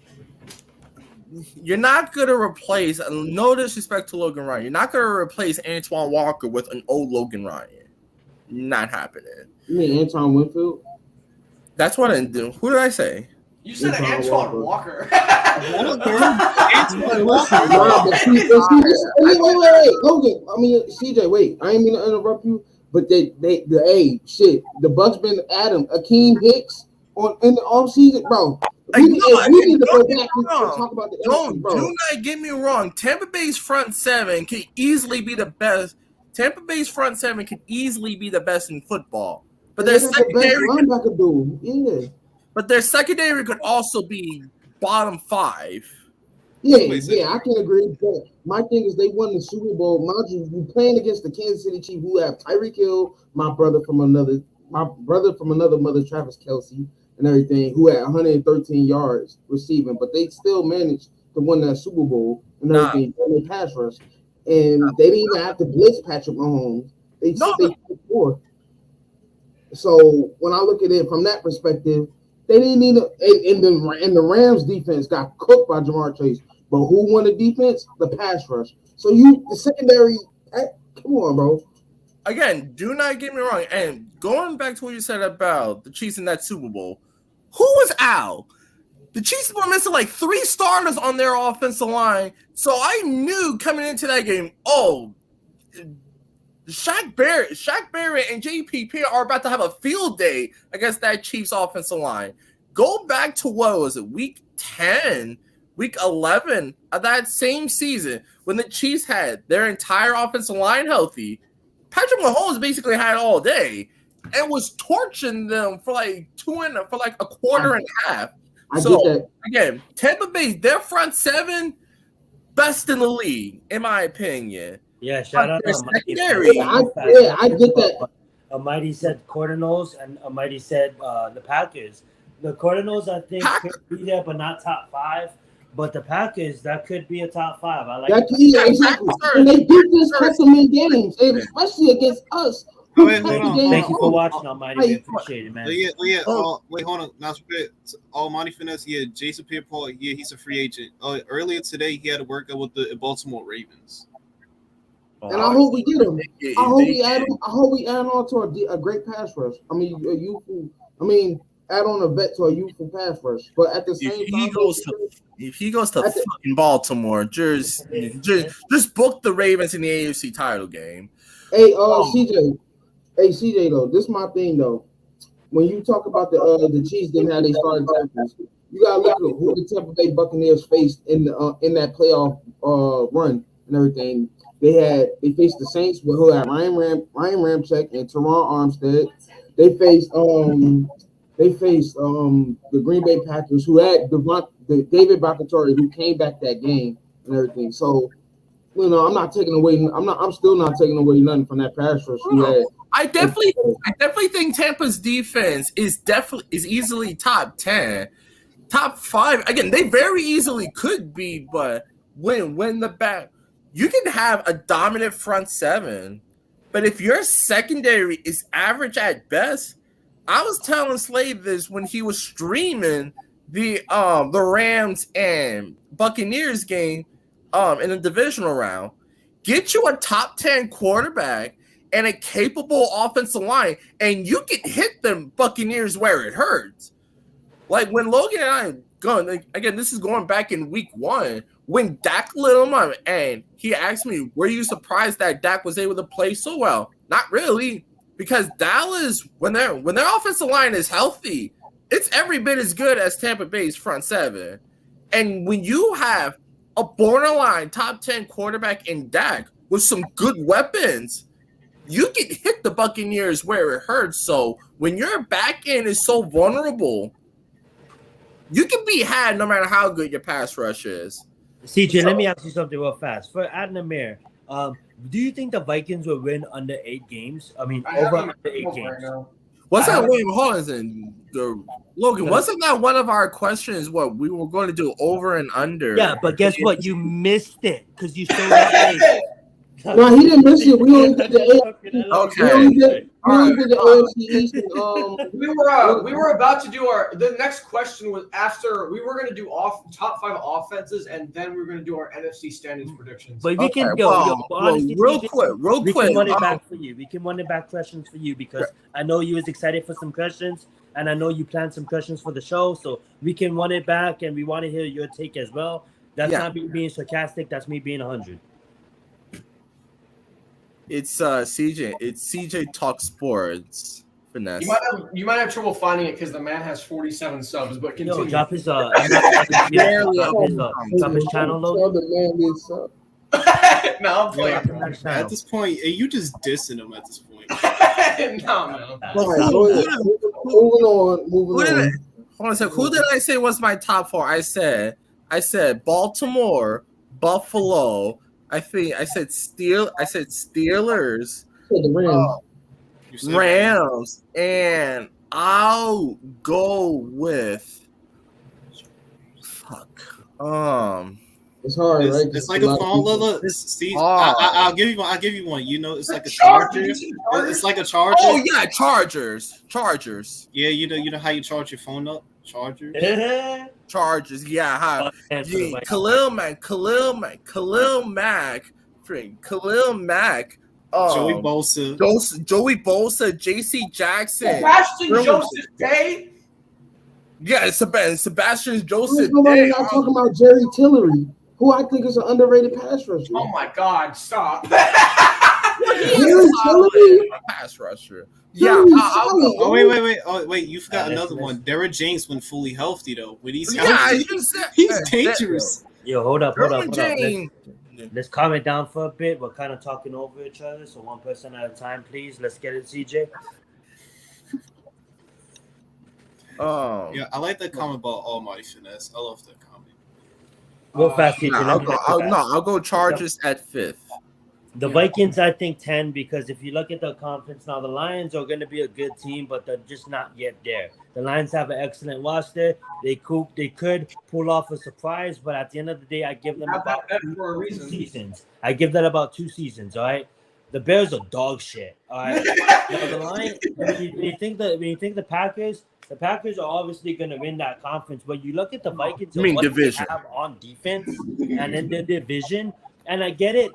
you're not going to replace, no disrespect to Logan Ryan, you're not going to replace Antoine Walker with an old Logan Ryan. Not happening. You mean Anton Winfield? That's what I do. Who did I say? You said Antoine Walker. Antoine Walker. Nah, but see, wait. Logan, I mean, CJ, wait. I ain't mean to interrupt you, but the Bucks been Adam Akeem Hicks in the offseason, bro. We need to go back and talk about the NFC, bro. Do not get me wrong. Tampa Bay's front 7 could easily be the best. Tampa Bay's front 7 could easily be the best in football. But their secondary, linebacker dude. Yeah. but their secondary could also be bottom 5. Yeah, I can agree. But my thing is, they won the Super Bowl. Mind you playing against the Kansas City Chiefs, who have Tyreek Hill, my brother from another mother, Travis Kelce. and everything, who had 113 yards receiving, but they still managed to win that Super Bowl and everything. They pass rush, and they didn't even have to blitz Patrick Mahomes. They scored. So when I look at it from that perspective, they didn't need and the Rams defense got cooked by Jamar Chase. But who won the defense? The pass rush. So the secondary, come on, bro. Again, do not get me wrong. And going back to what you said about the Chiefs in that Super Bowl, who was Al? The Chiefs were missing like 3 starters on their offensive line. So I knew coming into that game, Shaq Barrett and JPP are about to have a field day against that Chiefs offensive line. Go back to what was it, week 10, week 11 of that same season when the Chiefs had their entire offensive line healthy. Patrick Mahomes basically had all day and was torching them for like a quarter and a half. So again, Tampa Bay, their front seven, best in the league, in my opinion. Yeah, shout out to secondary. I get that. Almighty said Cardinals, and Almighty said the Packers. The Cardinals, I think, could be there, but not top 5. But the Packers, that could be a top 5. I like that. Yeah, exactly. And they did this custom in games, especially against us. Wait, hold on. Thank you for watching, Almighty. We appreciate it, man. Wait, hold on. Now, Almighty Finesse, Jason Pierre-Paul, he's a free agent. Earlier today, he had to work out with the Baltimore Ravens. And I hope we get him. I hope we add on to a great pass rush. Add on a vet to a youthful pass rush. But at the same time, if he goes to fucking Baltimore, just book the Ravens in the AFC title game. Hey, CJ, though, this is my thing though. When you talk about the Chiefs didn't have they starting tackles, you gotta look at who the Tampa Bay Buccaneers faced in that playoff run and everything. They faced the Saints who had Ryan Ramczyk and Teron Armstead. They faced the Green Bay Packers who had David Bakhtiari who came back that game and everything. So I'm still not taking away nothing from that pass rush we had. I definitely think Tampa's defense is easily top 10, top 5. Again, they very easily could be, but when the back. You can have a dominant front 7, but if your secondary is average at best, I was telling Slade this when he was streaming the Rams and Buccaneers game in the divisional round. Get you a top 10 quarterback and a capable offensive line, and you can hit them Buccaneers where it hurts. Like when Logan and I going again, this is going back in week 1. When Dak lit him up and he asked me, were you surprised that Dak was able to play so well? Not really, because Dallas, when their offensive line is healthy, it's every bit as good as Tampa Bay's front 7. And when you have a borderline top 10 quarterback in Dak with some good weapons, you can hit the Buccaneers where it hurts. So when your back end is so vulnerable, you can be had no matter how good your pass rush is. CJ, let me ask you something real fast. For Adnamir, do you think the Vikings will win under 8 games? Over under 8 games. Wasn't that one of our questions? What we were going to do over and under? Yeah, but guess what? You missed it because you showed up. No, he didn't miss it. We only did the Okay. We only did the AFC East. We were about to do the next question was after we were going to do top 5 offenses, and then we were going to do our NFC standings predictions. But we can honestly, real quick. We can run it back for you. We can run it back questions for you because I know you was excited for some questions, and I know you planned some questions for the show. So we can run it back, and we want to hear your take as well. That's not me being sarcastic. That's me being 100. It's CJ. It's CJ Talk Sports. Finesse. You might have trouble finding it because the man has 47 subs. But continue. Drop his channel logo. No, I'm playing. At this point, you just dissing him at this point. No, man. Moving on. Hold on a second. Who did I say was my top 4? I said Baltimore, Buffalo. I said Steelers, The Rams. Rams, and I'll go with fuck. It's hard, right? It's like a phone. Look. See, I'll give you one. You know, it's like a charger. It's like a charger. Oh yeah, Chargers. Yeah, you know how you charge your phone up? Chargers. Chargers. Yeah, how? Yeah, Khalil Mack. Joey Bosa. Joey Bosa, J.C. Jackson. Sebastian Joseph Day. Yeah, Sebastian Joseph. Nobody not talking about Jerry Tillery, who I think is an underrated pass rusher. Oh my God! Stop. Jerry Tillery, pass rusher. Yeah. I'll go. Oh wait! Oh wait! You forgot another one. Derrick James when fully healthy though. When he's healthy, he's dangerous. Yo, hold up. James. Let's calm it down for a bit. We're kind of talking over each other, so one person at a time, please. Let's get it, CJ. Yeah, I like that comment about Almighty Finesse. I love that comment. Go fast, CJ. I'll go Chargers at 5th. The Vikings, I think 10, because if you look at the conference now, the Lions are going to be a good team, but they're just not yet there. The Lions have an excellent roster. They could pull off a surprise, but at the end of the day, I give them about 2 seasons. I give that about 2 seasons. All right. The Bears are dog shit. All right. Now, the Lions. When you think the Packers are obviously going to win that conference, but you look at the Vikings. You mean what division? they have on defense and in the division, and I get it.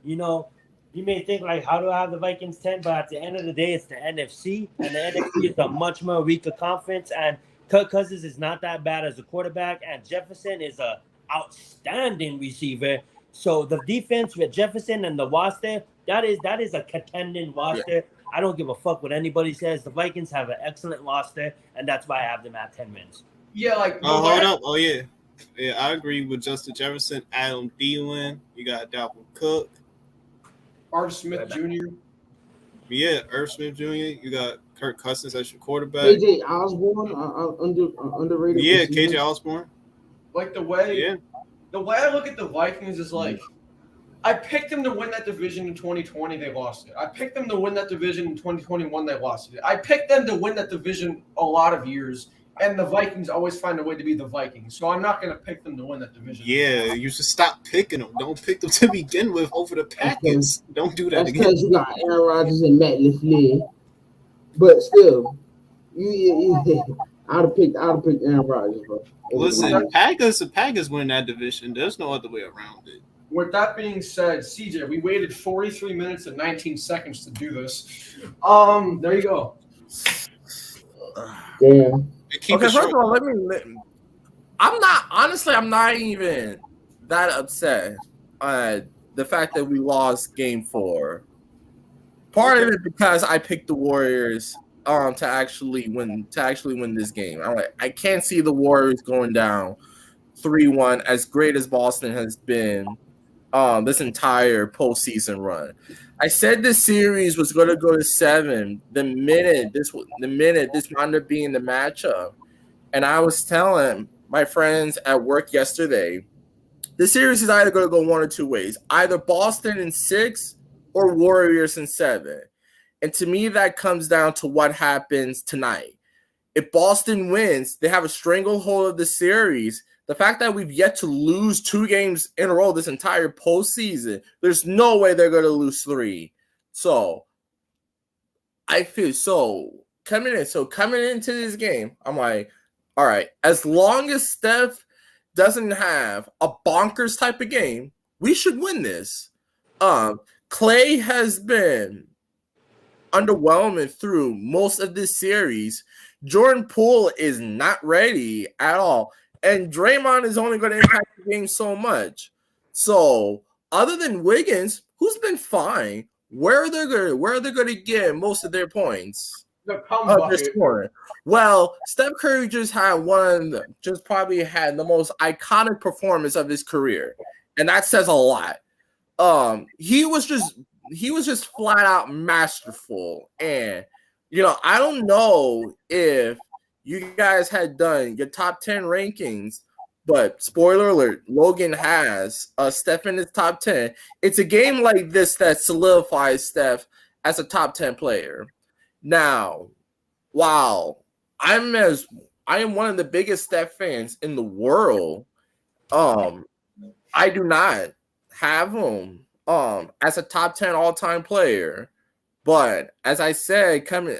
You know, you may think like, how do I have the Vikings 10? But at the end of the day, it's the NFC, and the NFC is a much more weaker conference. And Kirk Cousins is not that bad as a quarterback, and Jefferson is a outstanding receiver. So the defense with Jefferson and the roster, that is a contending roster. Yeah. I don't give a fuck what anybody says. The Vikings have an excellent roster, and that's why I have them at 10 wins. Yeah, like hold up. Oh yeah, I agree with Justin Jefferson, Adam Thielen. You got Dalvin Cook. Irv Smith Jr. Yeah, Irv Smith Jr. You got Kirk Cousins as your quarterback. KJ Osborne, underrated. Yeah, KJ Osborne. Like the way I look at the Vikings is like, I picked them to win that division in 2020. They lost it. I picked them to win that division in 2021. They lost it. I picked them to win that division a lot of years. And the Vikings always find a way to be the Vikings. So I'm not going to pick them to win that division. Yeah, you should stop picking them. Don't pick them to begin with over the Packers. Don't do that again. Because you got Aaron Rodgers and Matt LaFleur. But still, I'd have picked Aaron Rodgers, bro. Listen, Packers win that division. There's no other way around it. With that being said, CJ, we waited 43 minutes and 19 seconds to do this. There you go. Damn. Okay, first of all, I'm not even that upset the fact that we lost game 4. Part of it because I picked the Warriors to actually win this game. I'm like, I can't see the Warriors going down 3-1 as great as Boston has been this entire postseason run. I said this series was going to go to 7 the minute this wound up being the matchup. And I was telling my friends at work yesterday, the series is either going to go one or 2 ways. Either Boston in 6 or Warriors in 7. And to me, that comes down to what happens tonight. If Boston wins, they have a stranglehold of the series. The fact that we've yet to lose 2 games in a row this entire postseason, there's no way they're going to lose 3. So I feel coming into this game, I'm like, all right, as long as Steph doesn't have a bonkers type of game, we should win this. Clay has been underwhelming through most of this series. Jordan Poole is not ready at all. And Draymond is only going to impact the game so much. So other than Wiggins, who's been fine, where are they going to get most of their points? Well, Steph Curry just probably had the most iconic performance of his career, and that says a lot. He was just flat out masterful, and I don't know if you guys had done your top 10 rankings, but spoiler alert, Logan has Steph in his top 10. It's a game like this that solidifies Steph as a top 10 player. Now, wow, I am one of the biggest Steph fans in the world. I do not have him as a top 10 all-time player. But as I said, coming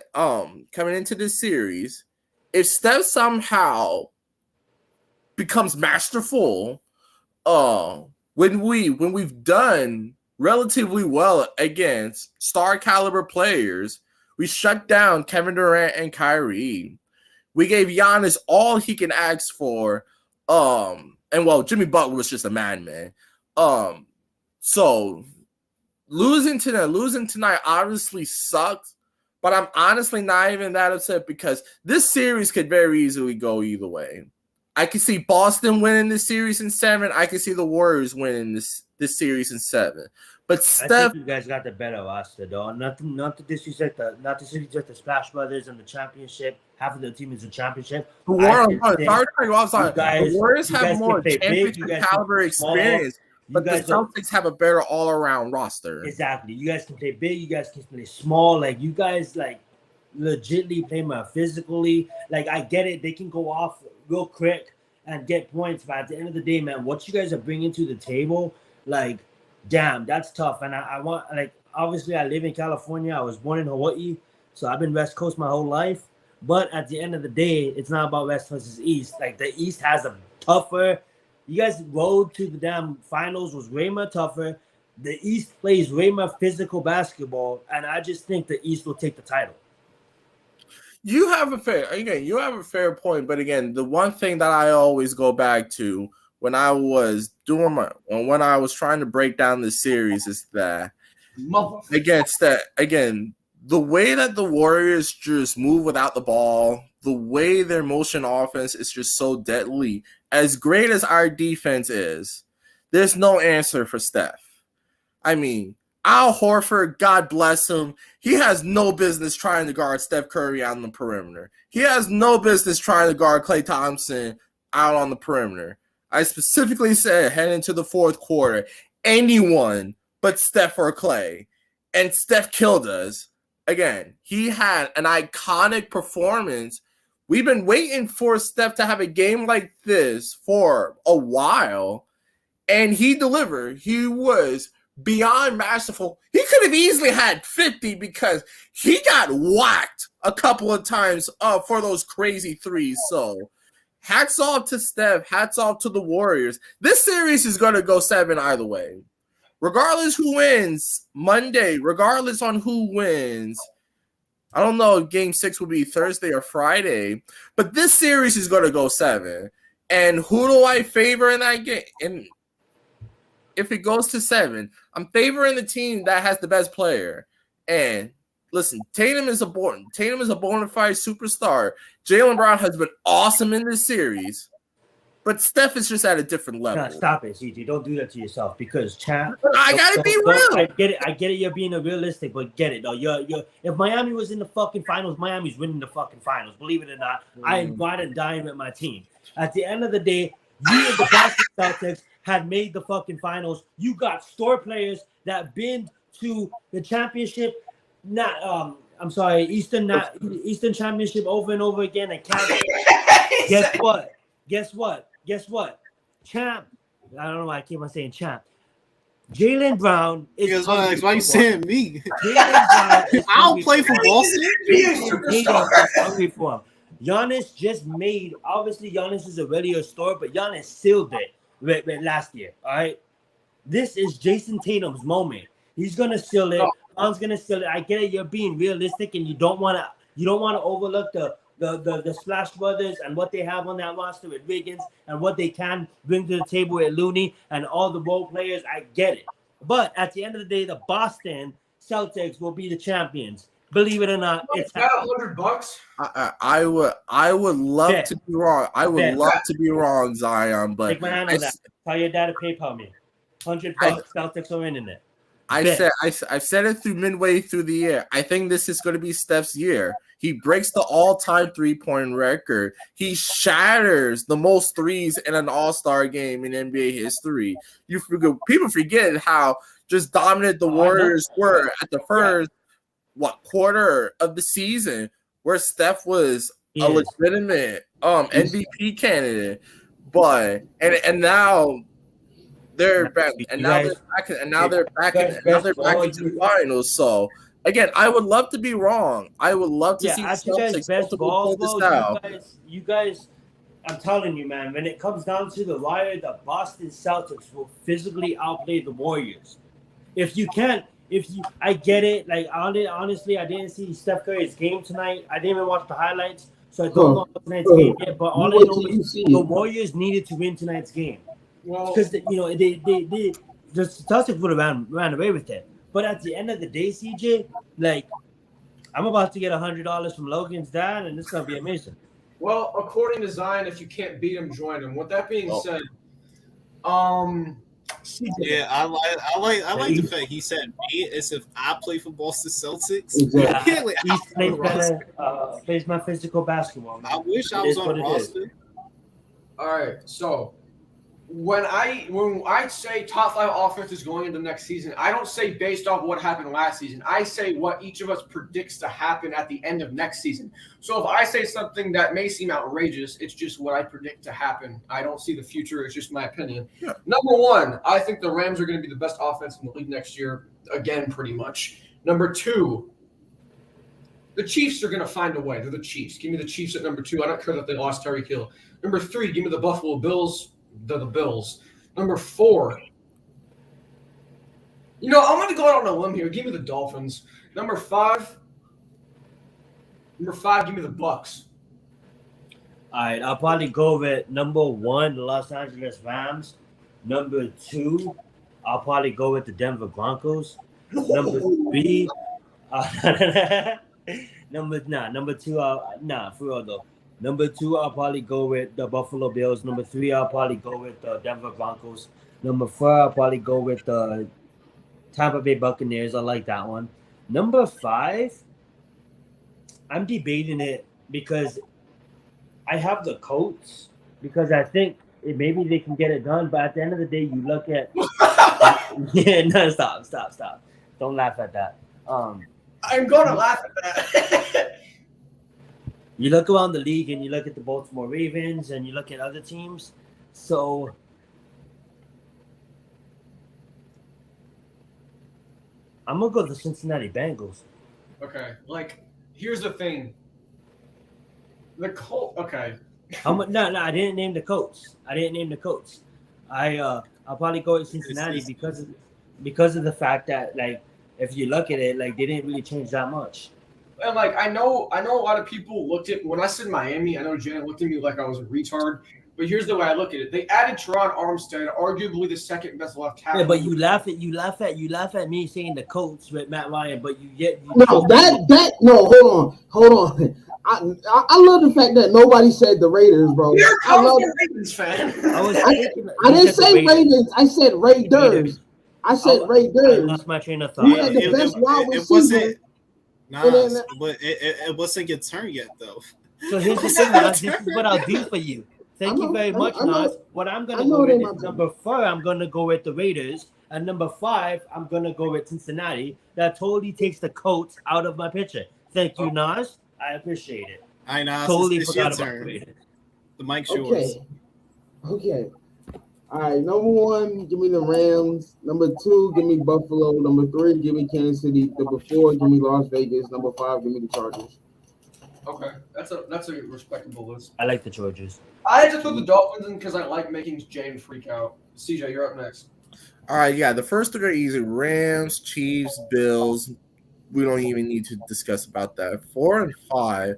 into this series, if Steph somehow becomes masterful, when we've done relatively well against star caliber players, we shut down Kevin Durant and Kyrie. We gave Giannis all he can ask for. And well, Jimmy Butler was just a madman. So losing tonight obviously sucks, but I'm honestly not even that upset because this series could very easily go either way. I can see Boston winning this series in 7. I can see the Warriors winning this series in 7. But I Steph, think you guys got the better roster, though. Not to disrespect the Splash Brothers and the championship. Half of the team is a championship. the Warriors have more championship caliber experience, but the Celtics have a better all-around roster. Exactly. You guys can play big. You guys can play small. Like, you guys, like, legitly play more physically. Like, I get it. They can go off real quick and get points. But at the end of the day, man, what you guys are bringing to the table, like, damn, that's tough. And I want, like, obviously I live in California. I was born in Hawaii. So I've been West Coast my whole life. But at the end of the day, it's not about West versus East. Like, the East has a tougher. You guys' road to the damn finals was way more tougher. The East plays way more physical basketball. And I just think the East will take the title. You have a fair point, but again, the one thing that I always go back to when I was trying to break down this series is that the way that the Warriors just move without the ball, the way their motion offense is just so deadly. As great as our defense is, there's no answer for Steph. I mean, Al Horford, God bless him, he has no business trying to guard Steph Curry on the perimeter. He has no business trying to guard Klay Thompson out on the perimeter. I specifically said heading into the fourth quarter, anyone but Steph or Klay. And Steph killed us. Again, he had an iconic performance. We've been waiting for Steph to have a game like this for a while, and he delivered. He was beyond masterful. He could have easily had 50 because he got whacked a couple of times for those crazy threes. So hats off to Steph. Hats off to the Warriors. This series is going to go 7 either way. Regardless who wins Monday, regardless on who wins, I don't know if Game 6 will be Thursday or Friday, but this series is going to go 7. And who do I favor in that game? And if it goes to 7, I'm favoring the team that has the best player. And listen, Tatum is a bona fide superstar. Jaylen Brown has been awesome in this series. But Steph is just at a different level. No, stop it, CJ. Don't do that to yourself because champ. I gotta be real. I get it. You're being realistic, but get it though. You're. If Miami was in the fucking finals, Miami's winning the fucking finals. Believe it or not, I am ride and dying with my team. At the end of the day, you and the Boston Celtics had made the fucking finals. You got star players that been to the championship. Eastern Championship over and over again. And can't. Guess what? Champ. I don't know why I keep on saying champ. Jaylen Brown is. Why you saying me? I don't play for Boston. Hungry for him. Giannis just made. Obviously, Giannis is already a star, but Giannis sealed it last year. All right. This is Jason Tatum's moment. He's gonna seal it. Brown's gonna seal it. I get it. You're being realistic, and you don't want to overlook the Splash Brothers and what they have on that roster with Wiggins and what they can bring to the table with Looney and all the role players. I get it. But at the end of the day, the Boston Celtics will be the champions. Believe it or not, it's $100. I would love to be wrong. I would love to be wrong, Zion, but take my hand on that. Tell your dad to PayPal me. $100 Celtics are in it. I've said it through midway through the year. I think this is going to be Steph's year. He breaks the all-time three-point record. He shatters the most threes in an all-star game in NBA history. People forget how just dominant the Warriors were at the first quarter of the season, where Steph was He a is. legitimate MVP candidate, but and now they're back, and now they're back, and now they're back, and now they're back into the finals. So again, I would love to be wrong. I would love to see the At you guys' Celtics best ultimately balls, pull this though, out. you guys, I'm telling you, man, when it comes down to the wire, the Boston Celtics will physically outplay the Warriors. I get it. Like, honestly, I didn't see Steph Curry's game tonight. I didn't even watch the highlights, so I don't know about tonight's game yet. But all I know is the Warriors needed to win tonight's game because the Celtics would have ran away with it. But at the end of the day, CJ, like, I'm about to get $100 from Logan's dad, and it's gonna be amazing. Well, according to Zion, if you can't beat him, join him. With that being said, Yeah, I like the fact he said me as if I play for Boston Celtics. Exactly. Yeah, like, He plays my physical basketball, man. I wish I was on the roster. all right. So when I say top 5 offense is going into next season, I don't say based off what happened last season. I say what each of us predicts to happen at the end of next season. So if I say something that may seem outrageous, it's just what I predict to happen. I don't see the future. It's just my opinion. Yeah. Number 1, I think the Rams are going to be the best offense in the league next year, again, pretty much. Number 2, the Chiefs are going to find a way. They're the Chiefs. Give me the Chiefs at number 2. I don't care that they lost Tyreek Hill. Number 3, give me the Buffalo Bills. They're the Bills. Number 4. I'm going to go out on a limb here. Give me the Dolphins. Number 5, give me the Bucks. All right, I'll probably go with number 1, the Los Angeles Rams. Number 2, I'll probably go with the Denver Broncos. Number 3, number 2, for real though. Number 2, I'll probably go with the Buffalo Bills. Number 3, I'll probably go with the Denver Broncos. Number 4, I'll probably go with the Tampa Bay Buccaneers. I like that one. Number 5, I'm debating it because I have the Colts because I think maybe they can get it done. But at the end of the day, you look at stop. Don't laugh at that. I'm going to laugh at that. You look around the league and you look at the Baltimore Ravens and you look at other teams. So I'm going to go with the Cincinnati Bengals. Okay. Here's the thing. The Colts. Okay. No, I didn't name the Colts. I'll probably go with Cincinnati because of the fact that, like, if you look at it, like, they didn't really change that much. And I know a lot of people looked at when I said Miami. I know Janet looked at me like I was a retard. But here's the way I look at it: they added Teron Armstead, arguably the second best left tackle. Yeah, but you laugh at me saying the Colts with Matt Ryan, but Hold on. I love the fact that nobody said the Raiders, bro. You're a Ravens fan. I didn't say Ravens. I said Raiders. I lost my train of thought. You had the best wide receiver. But it wasn't your turn yet, though. So here's the thing, Nas. This is what I'll do for you. Thank you very much, Nas. What I'm going to go with is number 4, I'm going to go with the Raiders. And number 5, I'm going to go with Cincinnati. That totally takes the Colts out of my picture. Thank you, Nas. I appreciate it. I know. Totally it's forgot your about turn. the Raiders. The mic's yours. Okay. All right. Number 1, give me the Rams. Number 2, give me Buffalo. Number 3, give me Kansas City. Number 4, give me Las Vegas. Number 5, give me the Chargers. Okay, that's a respectable list. I like the Chargers. I had to throw the Dolphins in because I like making Jane freak out. CJ, you're up next. All right, yeah, the first 3 are easy: Rams, Chiefs, Bills. We don't even need to discuss about that. 4 and 5.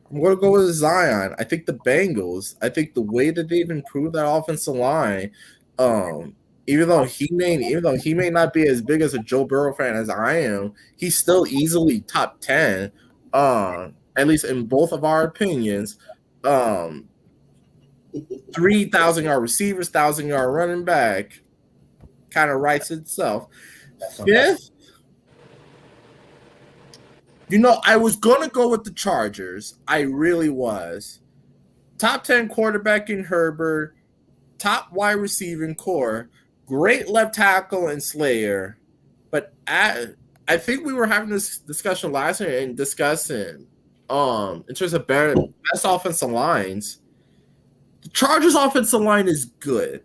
I'm going to go with Zion. I think the Bengals. I think the way that they've improved that offensive line, even though he may not be as big as a Joe Burrow fan as I am, he's still easily top 10. At least in both of our opinions. 3,000-yard receivers, 1,000-yard running back, kind of writes itself. 5th, I was gonna go with the Chargers. I really was. Top 10 quarterback in Herbert, top wide receiving core, great left tackle and Slayer, but I think we were having this discussion last year and discussing in terms of best offensive lines. The Chargers' offensive line is good,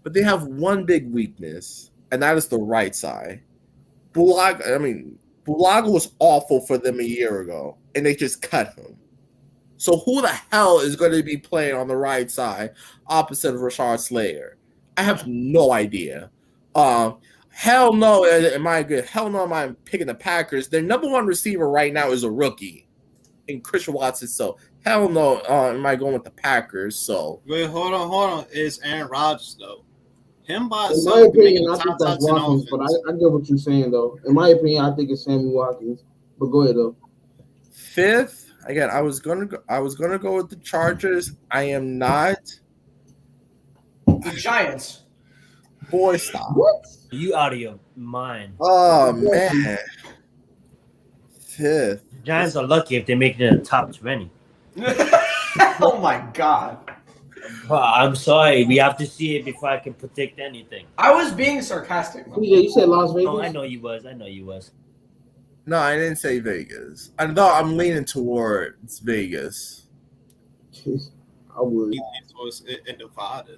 but they have one big weakness, and that is the right side. Bulaga was awful for them a year ago, and they just cut him. So who the hell is going to be playing on the right side opposite of Rashard Slater? I have no idea. Hell no, am I good? Hell no, am I picking the Packers? Their number one receiver right now is a rookie, in Christian Watson. So hell no, am I going with the Packers? So Wait, hold on. It's Aaron Rodgers though. Him by In my himself can make opinion, a I think top that's 10 Watkins, but offense. I get what you're saying though. In my opinion, I think it's Sammy Watkins. But go ahead though. fifth, again, I was gonna go with the Chargers. I am not. The Giants. Boy, stop. What? You out of your mind. Oh man. Fifth. Giants are lucky if they make it in the top 20. Oh my God. Well, I'm sorry. We have to see it before I can predict anything. I was being sarcastic. man. PJ, you said Las Vegas? Oh, I know you was. No, I didn't say Vegas. I thought I'm leaning towards Vegas. Jeez, I would. He leans towards in Nevada.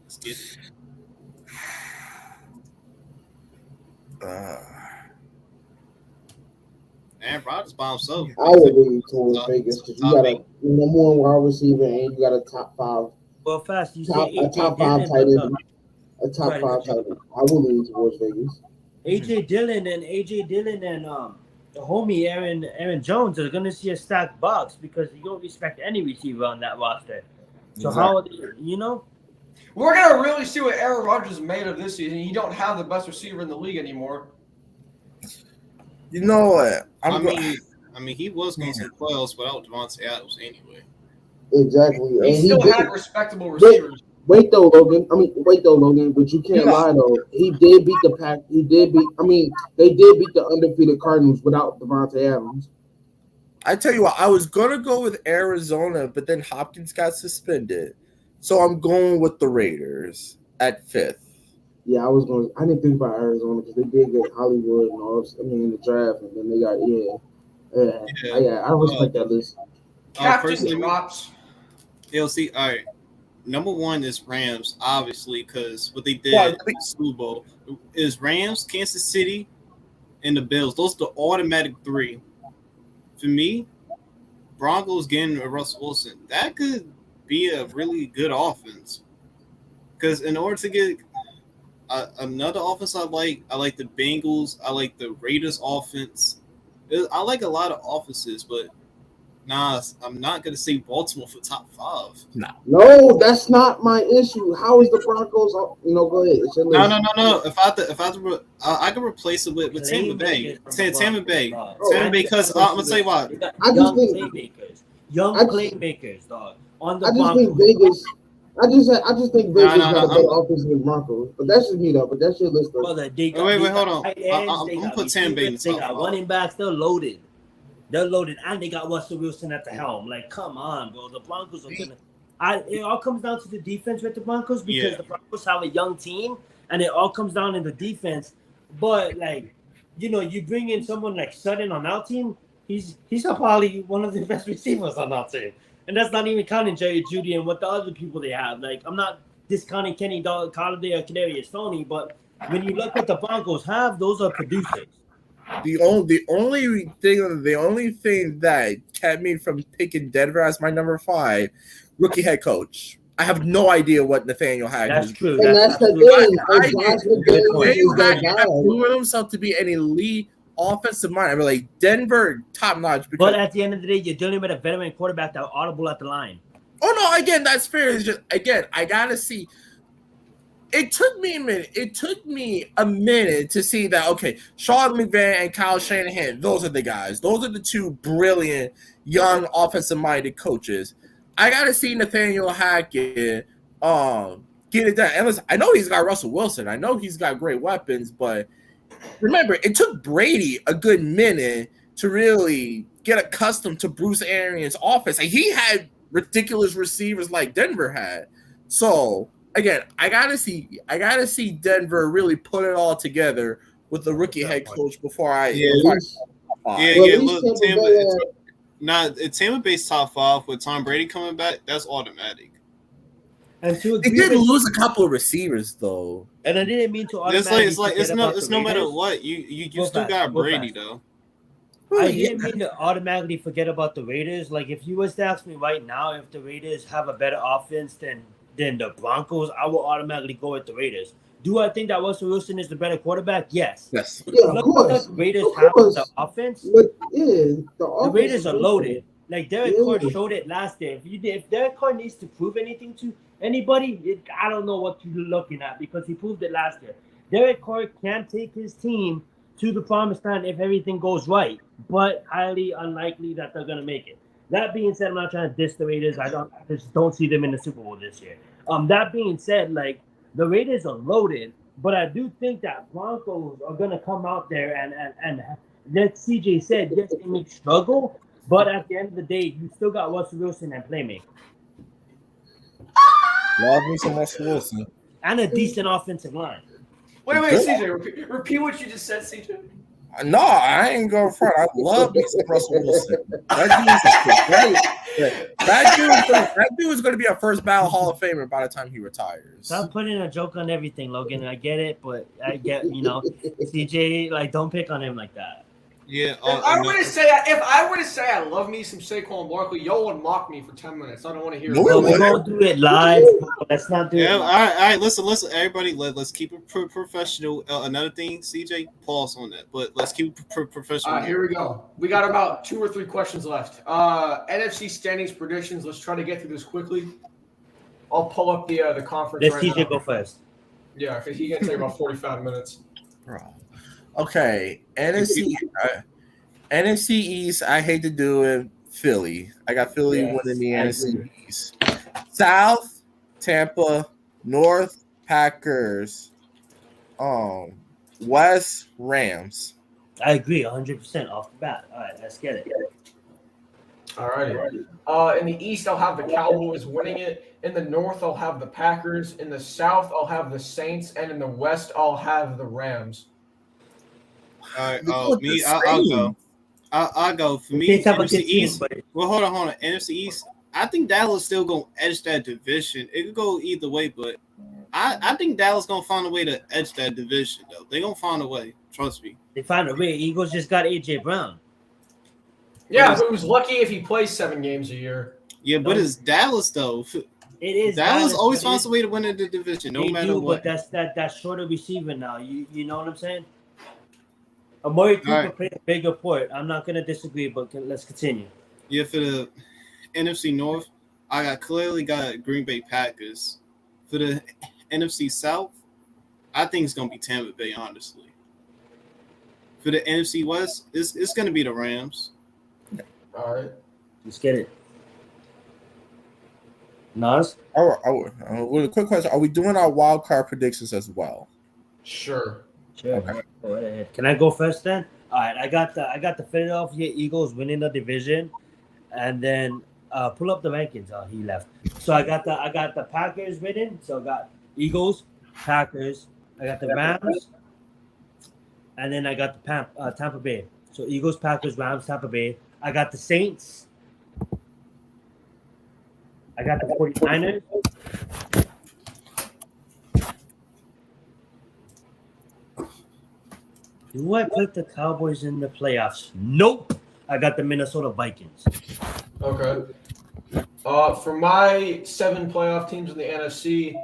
Let's get it. Aaron Rodgers by himself. I would lean towards Top- Vegas because you top got a eight. number one wide receiver and you got a top five, Well, fast. You say a AJ top five Dillon. tight but, end, a top Right. five tight end. I would lean towards Vegas. AJ Dillon and the homie Aaron Jones are gonna see a stacked box because you don't respect any receiver on that roster. So how We're gonna really see what Aaron Rodgers is made of this season. You don't have the best receiver in the league anymore. You know what? I mean, he was going to the playoffs without Devontae Adams anyway. Exactly. He And still did- had respectable receivers. Wait though, Logan. But you can't lie though. He did beat the pack. They did beat the undefeated Cardinals without Devontae Adams. I tell you what, I was gonna go with Arizona, but then Hopkins got suspended, so I'm going with the Raiders at fifth. Yeah, I didn't think about Arizona because they did get Hollywood and all. In the draft, and then they got I respect that list. Captain Personally, drops. LC, all right. Number one is Rams, obviously, because what they did Why? in the Super Bowl is Rams, Kansas City, and the Bills. Those are the automatic three. For me, Broncos getting Russell Wilson, that could be a really good offense. Because in order to get another offense I like the Bengals, I like the Raiders offense. I like a lot of offenses, but nah, I'm not going to say Baltimore for top 5. No, that's not my issue. How is the Broncos? Go ahead. It's your list. No. If I can replace it with Tampa Bay. Tampa Bay, because I'm gonna tell you why. I just think- young I- playmakers, dog. On the I just think Broncos. Vegas. I just think Vegas No, got a better offense than the Broncos. But that's just me though. But that's your list. Though. Brother, they got, Wait, they hold got on. tight I'm ends, they gonna got put Tampa Bay in the receivers, they top got five. running backs. They're loaded. And they got Russell Wilson at the helm. Like, come on, bro. The Broncos are gonna. It all comes down to the defense with the Broncos because Yeah. the Broncos have a young team, and it all comes down in the defense. But you bring in someone like Sutton on our team. He's probably one of the best receivers on our team, and that's not even counting Jerry Jeudy and what the other people they have. Like, I'm not discounting Kenny Golladay or Kadarius Toney, but when you look at the Broncos have, those are producers. The only thing that kept me from picking Denver as my number 5, rookie head coach. I have no idea what Nathaniel Hackett That's is. true. And that's the absolutely- thing. I And Josh McDaniels is that Hackett guy. proven himself to be an elite offensive mind. I mean, like Denver, top notch. But at the end of the day, you're dealing with a veteran quarterback that audible at the line. Oh no! Again, that's fair. It's just I gotta see. It took me a minute. It took me a minute to see that. Okay, Sean McVay and Kyle Shanahan. Those are the guys. Those are the two brilliant young offensive-minded coaches. I gotta see Nathaniel Hackett get it done. And listen, I know he's got Russell Wilson. I know he's got great weapons, but remember, it took Brady a good minute to really get accustomed to Bruce Arians' offense. And he had ridiculous receivers like Denver had. So again, I gotta see Denver really put it all together with the rookie head coach before I. Yeah. before I- Yeah, Well, yeah. at least Look, Tampa Bay had- Tampa Bay's top 5 with Tom Brady coming back. That's automatic. And to They agree did with, lose a couple of receivers though. and I didn't mean to It's automatically like forget about it's the no matter Raiders. what you Go still fast, got go Brady fast. though. I didn't mean to automatically forget about the Raiders. Like, if you was to ask me right now if the Raiders have a better offense than the Broncos, I will automatically go with the Raiders. Do I think that Russell Wilson is the better quarterback? Yes. Yes. Yeah, of Look course. what the Raiders Of have course. on the offense. But yeah, the The Raiders are loaded. Like Derek Carr showed it last year. If Derek Carr needs to prove anything to anybody, I don't know what you're looking at because he proved it last year. Derek Carr can take his team to the promised land if everything goes right, but highly unlikely that they're gonna make it. That being said, I'm not trying to diss the Raiders. I just don't see them in the Super Bowl this year. That being said, like the Raiders are loaded, but I do think that Broncos are gonna come out there and like CJ said, yes, they may struggle, but at the end of the day, you still got Russell Wilson and playmaker Love me some Russell Wilson. and a decent offensive line. Wait, CJ, repeat what you just said, CJ. No, I ain't going front. I love me some Russell Wilson. That dude is going to be a first ballot Hall of Famer by the time he retires. Stop putting a joke on everything, Logan. I get it, but I get CJ, like don't pick on him like that. Yeah. If I were to say I love me some Saquon Barkley, y'all would mock me for 10 minutes. I don't want to hear No, it. So we we won't do it live. Let's not do it. Yeah, all Live. right. Listen, everybody. Let's keep it professional. Another thing, CJ, pause on that, but let's keep it professional. Here we go. We got about 2 or 3 questions left. NFC standings predictions. Let's try to get through this quickly. I'll pull up the conference. Let right CJ now. go first. Yeah, because he can take about 45 minutes. Okay, NFC East. I hate to do it. Philly. I got Philly Yes, winning the I NFC agree. East. South, Tampa. North, Packers. West, Rams. I agree 100% off the bat. All right, let's get it. All righty. In the East, I'll have the Cowboys winning it. In the North, I'll have the Packers. In the South, I'll have the Saints. And in the West, I'll have the Rams. All right. Look Me, the I'll same. go. I'll go. For me, Saints have a NFC good team, East. but Well, hold on. NFC East. I think Dallas still gonna edge that division. It could go either way, but I think Dallas gonna find a way to edge that division though. They gonna find a way. Trust me. they found a way. Eagles just got AJ Brown. Yeah, but who's lucky if he plays 7 games a year. Yeah, but it's Dallas though. It is Dallas always but finds it- a way to win in the division, no they matter do, what. but that's shorter receiver now. You know what I'm saying? Amari Cooper right. played a bigger part. I'm not gonna disagree, but let's continue. Yeah, for the NFC North, I clearly got Green Bay Packers. For the NFC South, I think it's gonna be Tampa Bay, honestly. For the NFC West, it's gonna be the Rams. All right. Let's get it. Nas? With a quick question: are we doing our wild card predictions as well? Sure. Sure. Go ahead. Can I go first then? All right. I got the Philadelphia Eagles winning the division, and then pull up the rankings. Oh, he left. So I got the Packers winning. So I got Eagles, Packers. I got the Rams, and then I got the Tampa Bay. So Eagles, Packers, Rams, Tampa Bay. I got the Saints. I got the 49ers. Do I put the Cowboys in the playoffs? Nope. I got the Minnesota Vikings. Okay. For my 7 playoff teams in the NFC,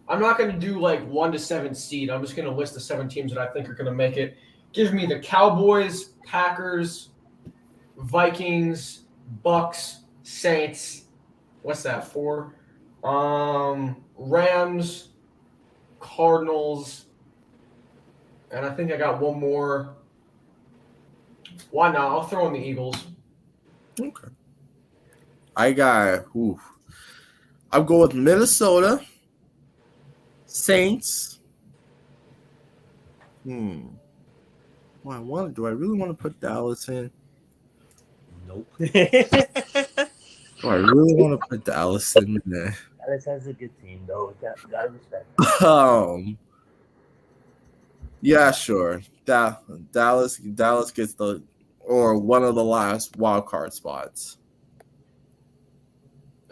I'm not going to do like 1 to 7 seed. I'm just going to list the 7 teams that I think are going to make it. Give me the Cowboys, Packers, Vikings, Bucks, Saints. What's that? 4. Rams, Cardinals, and I think I got one more. Why not? I'll throw in the Eagles. Okay. I got. I'll go with Minnesota, Saints. Do I really want to put Dallas in? Nope. Do I really want to put Dallas in there? Dallas has a good team, though. Gotta respect. Yeah, sure. Dallas gets one of the last wild card spots.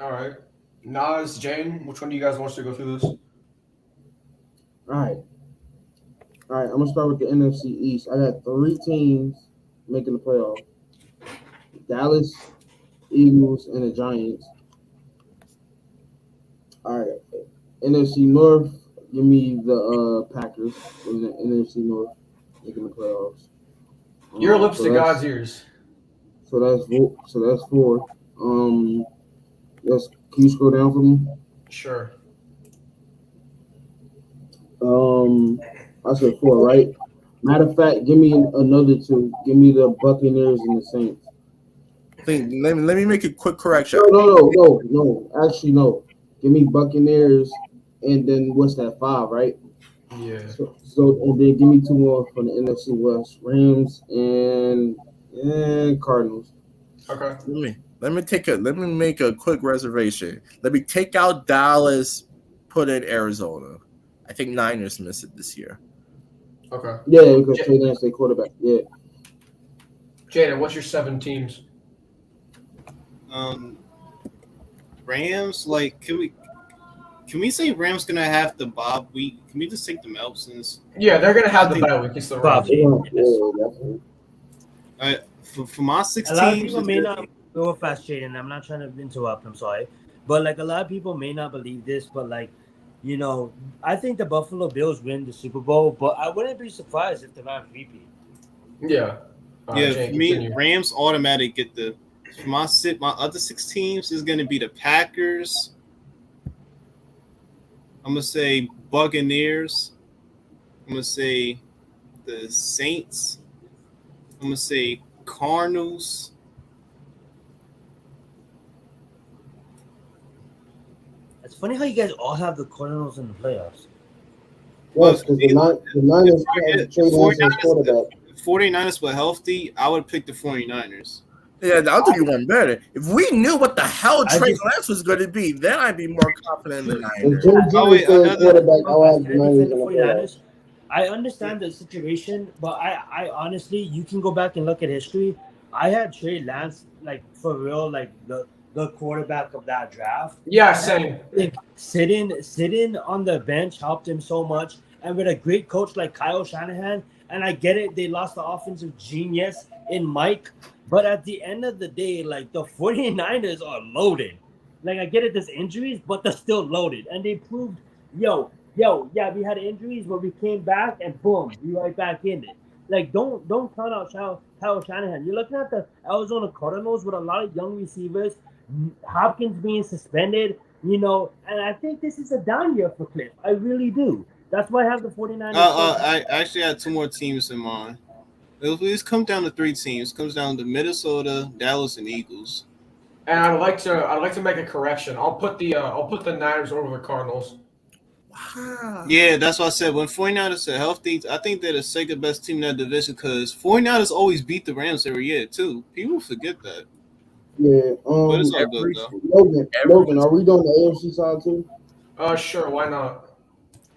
All right. Nas, Jane, which one do you guys want us to go through this? All right. I'm gonna start with the NFC East. I got 3 teams making the playoffs: Dallas, Eagles, and the Giants. All right. NFC North, give me the Packers in the NFC North making the playoffs. Your lips so to that's- God's ears. So that's 4. Can you scroll down for me? Sure. I said 4, right? Matter of fact, give me another 2. Give me the Buccaneers and the Saints. Let me make a quick correction. No. Actually, no. Give me Buccaneers, and then what's that, 5, right? Yeah. So and then give me 2 more from the NFC West: Rams and Cardinals. Okay. Let me make a quick reservation. Let me take out Dallas, put in Arizona. I think Niners miss it this year. Okay. Yeah, because Trey Lance, their quarterback. Yeah. Jaden, what's your 7 teams? Rams, like, can we say Rams gonna have the Bob week? Can we just take them out since Yeah, they're gonna have the bye week. It's the Rams. Definitely. for my 6 A lot of teams, people may not go fast, Jaden. I'm not trying to interrupt. I'm sorry, but like a lot of people may not believe this, but like, you know, I think the Buffalo Bills win the Super Bowl, but I wouldn't be surprised if they're not repeat. Yeah. yeah, Jane, for me, continue. Rams automatic get the. For my other 6 teams is gonna be the Packers. I'm gonna say Buccaneers. I'm gonna say the Saints. I'm gonna say Cardinals. It's funny how you guys all have the Cardinals in the playoffs. Yes, because the Niners have Trey Lance as quarterback. 49ers were healthy, I would pick the 49ers. Yeah, I'll do you one better. If we knew what the hell I Trey just- Lance was going to be, then I'd be more confident in the If Niners. Jimmy G Oh, was wait, still another- quarterback, I'll have the Can I Niners defend in the the playoffs. 49ers? I understand the situation, but I honestly, you can go back and look at history. I had Trey Lance, like, for real, like the quarterback of that draft. Yeah, same. Like sitting on the bench helped him so much, and with a great coach like Kyle Shanahan, and I get it, they lost the offensive genius in Mike, but at the end of the day, like, the 49ers are loaded. Like, I get it, there's injuries, but they're still loaded, and they proved, yeah, we had injuries, but we came back and boom, we right back in it. Like, don't count out Kyle Shanahan. You're looking at the Arizona Cardinals with a lot of young receivers, Hopkins being suspended, you know, and I think this is a down year for Cliff. I really do. That's why I have the 49ers. I actually had 2 more teams in mind. It comes down to 3 teams. It comes down to Minnesota, Dallas, and Eagles. And I'd like to make a correction. I'll put the Niners over the Cardinals. Wow. Yeah, that's what I said. When 49ers are healthy, I think they're the second best team in that division because 49ers always beat the Rams every year, too. People forget that. Yeah. But it's all good, though. Logan, are we doing the AFC side too? Sure, why not?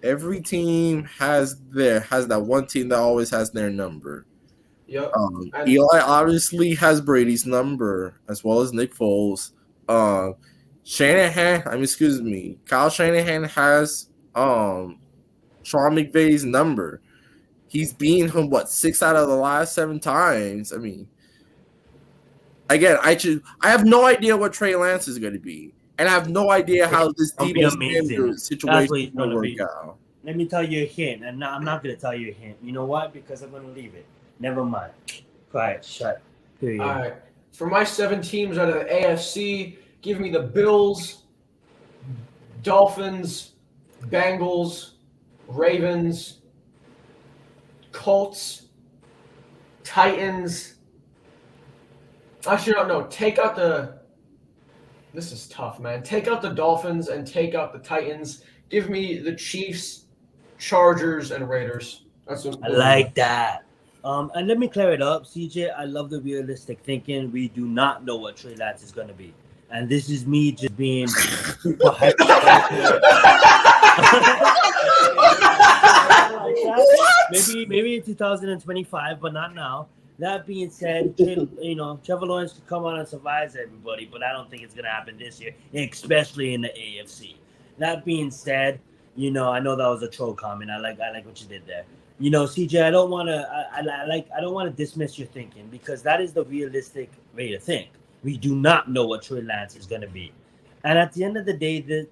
Every team has that one team that always has their number. Yep. And- Eli obviously has Brady's number as well as Nick Foles. Kyle Shanahan has Sean McVay's number. He's beaten him 6 out of the last 7 times. I mean, again, I have no idea what Trey Lance is going to be, and I have no idea how this It'll be defense amazing. That's situation what he's will gonna work be. out. Let me tell you a hint, and I'm not going to tell you a hint. You know why? Because I'm going to leave it. Never mind. Quiet. Shut. Period. All right. For my 7 teams out of the AFC, give me the Bills, Dolphins, Bengals, Ravens, Colts, Titans. Actually, no. Take out the. This is tough, man. Take out the Dolphins and take out the Titans. Give me the Chiefs, Chargers, and Raiders. That's what I like that. And let me clear it up, CJ. I love the realistic thinking. We do not know what Trey Lance is going to be. And this is me just being super hyper. Maybe maybe in 2025, but not now. That being said, Trevor Lawrence could come on and surprise everybody, but I don't think it's gonna happen this year, especially in the AFC. That being said, I know that was a troll comment. I like what you did there. CJ, I don't want to dismiss your thinking, because that is the realistic way to think. We do not know what Trey Lance is gonna be, and at the end of the day,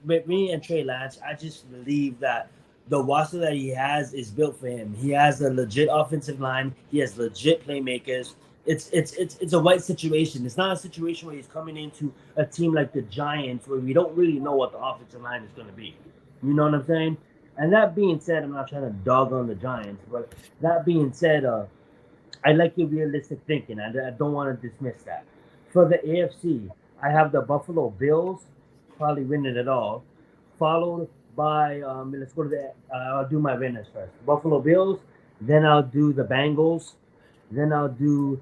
with me and Trey Lance, I just believe that the roster that he has is built for him. He has a legit offensive line. He has legit playmakers. It's a right situation. It's not a situation where he's coming into a team like the Giants where we don't really know what the offensive line is going to be. You know what I'm saying? And that being said, I'm not trying to dog on the Giants, but that being said, I like your realistic thinking. I don't want to dismiss that. For the AFC, I have the Buffalo Bills probably winning it all, followed by let's go to the I'll do my winners first. Buffalo Bills, then I'll do the Bengals, then I'll do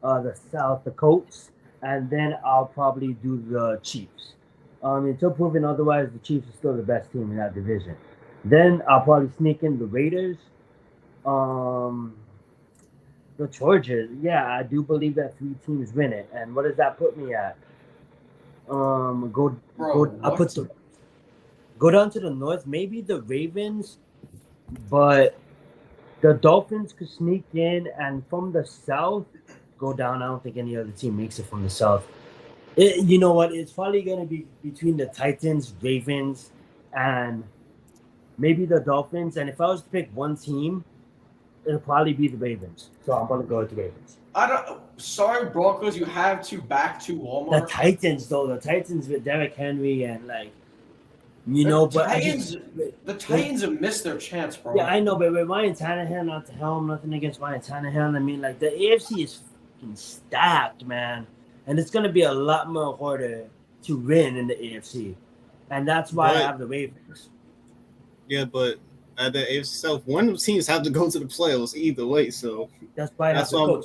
the Colts, and then I'll probably do the Chiefs. Until proven otherwise, the Chiefs are still the best team in that division. Then I'll probably sneak in the Raiders, the Chargers. Yeah, I do believe that 3 teams win it. And what does that put me at? Go down to the north, maybe the Ravens, but the Dolphins could sneak in, and from the south, go down. I don't think any other team makes it from the south. You know what? It's probably going to be between the Titans, Ravens, and maybe the Dolphins. And if I was to pick one team, it'll probably be the Ravens. So I'm going to go with the Ravens. Sorry, Broncos, you have to back to Walmart. The Titans, though. The Titans with Derrick Henry and, the Titans have missed their chance, bro. Yeah, I know, but with Ryan Tannehill, not to helm, nothing against Ryan Tannehill. I mean, the AFC is fucking stacked, man. And it's going to be a lot more harder to win in the AFC. And that's why I have the Ravens. Yeah, but at the AFC South, one of the teams have to go to the playoffs either way. So that's why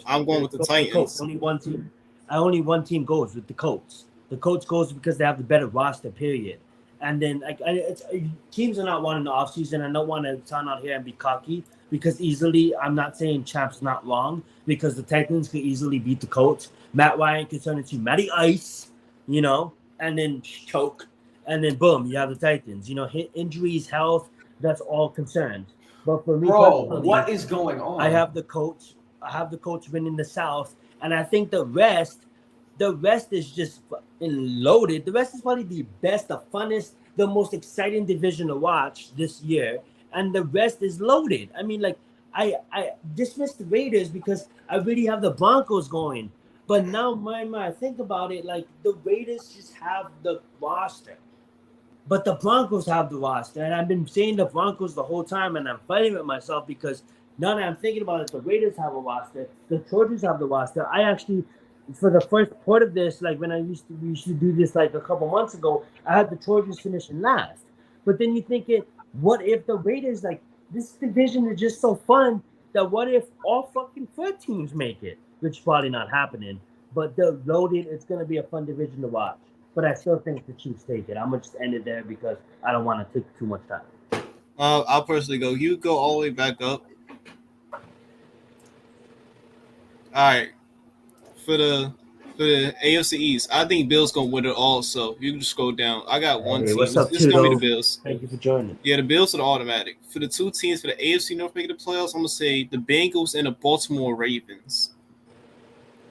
I'm going with the Titans. Only one team. Only one team goes with the Colts. The Colts goes because they have the better roster, period. And then teams are not wanting the offseason. I don't want to sound out here and be cocky, because I'm not saying Champ's not wrong, because the Titans could easily beat the Colts. Matt Ryan could turn into Matty Ice, and then choke. And then boom, you have the Titans. Injuries, health, that's all concerned. But for me, what is going on? I have the Colts winning the South, and I think the rest is just loaded. The rest is probably the best, the funnest, the most exciting division to watch this year, and the rest is loaded. I mean, I dismissed the Raiders because I really have the Broncos going, but now I think about it, the Raiders just have the roster, but the Broncos have the roster, and I've been saying the Broncos the whole time, and I'm fighting with myself because now that I'm thinking about it, the Raiders have a roster, the Chargers have the roster. I actually, for the first part of this, when we used to do this a couple months ago, I had the Chargers finishing last. But then you think what if the Raiders, this division is just so fun that what if all fucking 4 teams make it? Which is probably not happening. But they're loaded. It's going to be a fun division to watch. But I still think the Chiefs take it. I'm going to just end it there because I don't want to take too much time. I'll personally go. You go all the way back up. All right. For the AFC East, I think Bills gonna win it all. So you can just go down. I got one team. What's up, it's gonna be the Bills. Thank you for joining. Yeah, the Bills are the automatic. For the 2 teams for the AFC North making the playoffs, I'm gonna say the Bengals and the Baltimore Ravens.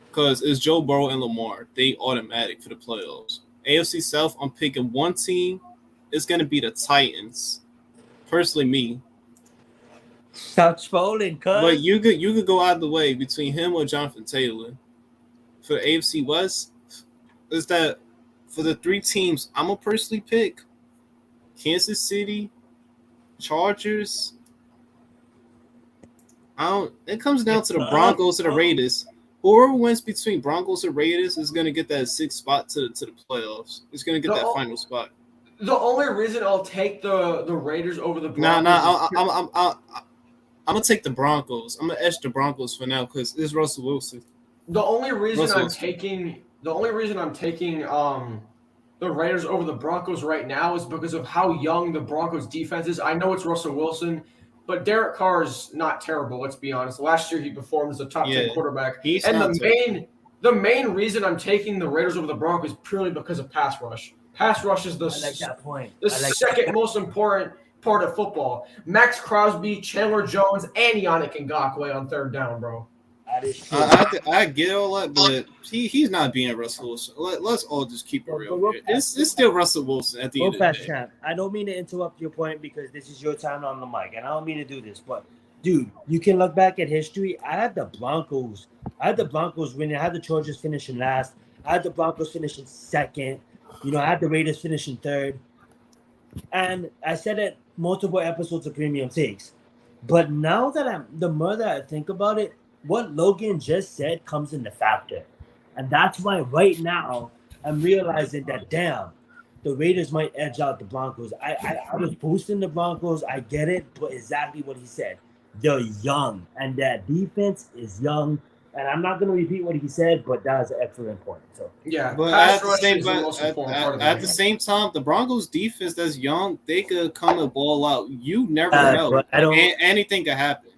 Because it's Joe Burrow and Lamar. They automatic for the playoffs. AFC South, I'm picking one team. It's gonna be the Titans. Personally, me. Stop trolling, cuz. But you could go either way between him or Jonathan Taylor. For the AFC West, is that for the 3 teams I'm gonna personally pick Kansas City, Chargers. It comes down to the Broncos or the Raiders. Whoever wins between Broncos and Raiders is gonna get that 6th spot to the playoffs. It's gonna get that final spot. The only reason I'll take the Raiders over the Broncos. I'm gonna take the Broncos. I'm gonna edge the Broncos for now because it's Russell Wilson. The only reason I'm taking the Raiders over the Broncos right now is because of how young the Broncos defense is. I know it's Russell Wilson, but Derek Carr's not terrible. Let's be honest. Last year he performed as a top 10 quarterback, He's and not the main reason I'm taking the Raiders over the Broncos is purely because of pass rush. Pass rush is I like that point. the I like second most important part of football. Max Crosby, Chandler Jones, and Yannick Ngakoue on third down, bro. That is true. I get all that, but he's not being Russell Wilson. Let's all just keep it real here. It's still Russell Wilson at the Real end of the fast, day. champ. I don't mean to interrupt your point because this is your time on the mic, and I don't mean to do this, but dude, you can look back at history. I had the Broncos winning. I had the Chargers finishing last. I had the Broncos finishing second. I had the Raiders finishing third. And I said it multiple episodes of Premium Takes. But now that the more that I think about it, what Logan just said comes into factor. And that's why right now I'm realizing that, damn, the Raiders might edge out the Broncos. I was boosting the Broncos. I get it, but exactly what he said. They're young, and that defense is young. And I'm not going to repeat what he said, but that was an excellent point. So Yeah, But pass at the rush same is the most important part of at it. the same time, the Broncos defense that's young, they could come and ball out. You never know. but I don't- Anything could happen.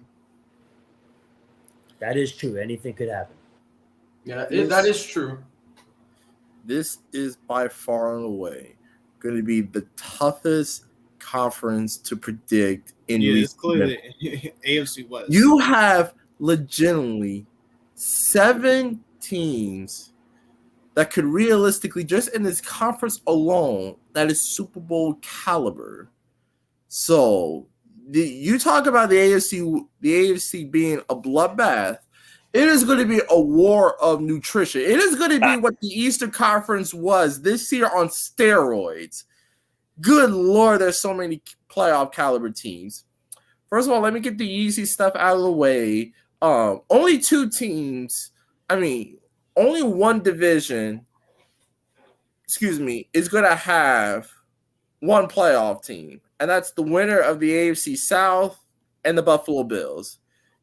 that is true. Anything could happen. Yeah, that is true. This is by far and away going to be the toughest conference to predict in Yeah, it's recent clearly memory. AFC West. You have legitimately 7 teams that could realistically, just in this conference alone, that is Super Bowl caliber. So you talk about the AFC being a bloodbath. It is going to be a war of nutrition. It is going to be what the Eastern Conference was this year on steroids. Good Lord, there's so many playoff caliber teams. First of all, let me get the easy stuff out of the way. Only 2 teams, only one division, is going to have one playoff team, and that's the winner of the AFC South and the Buffalo Bills.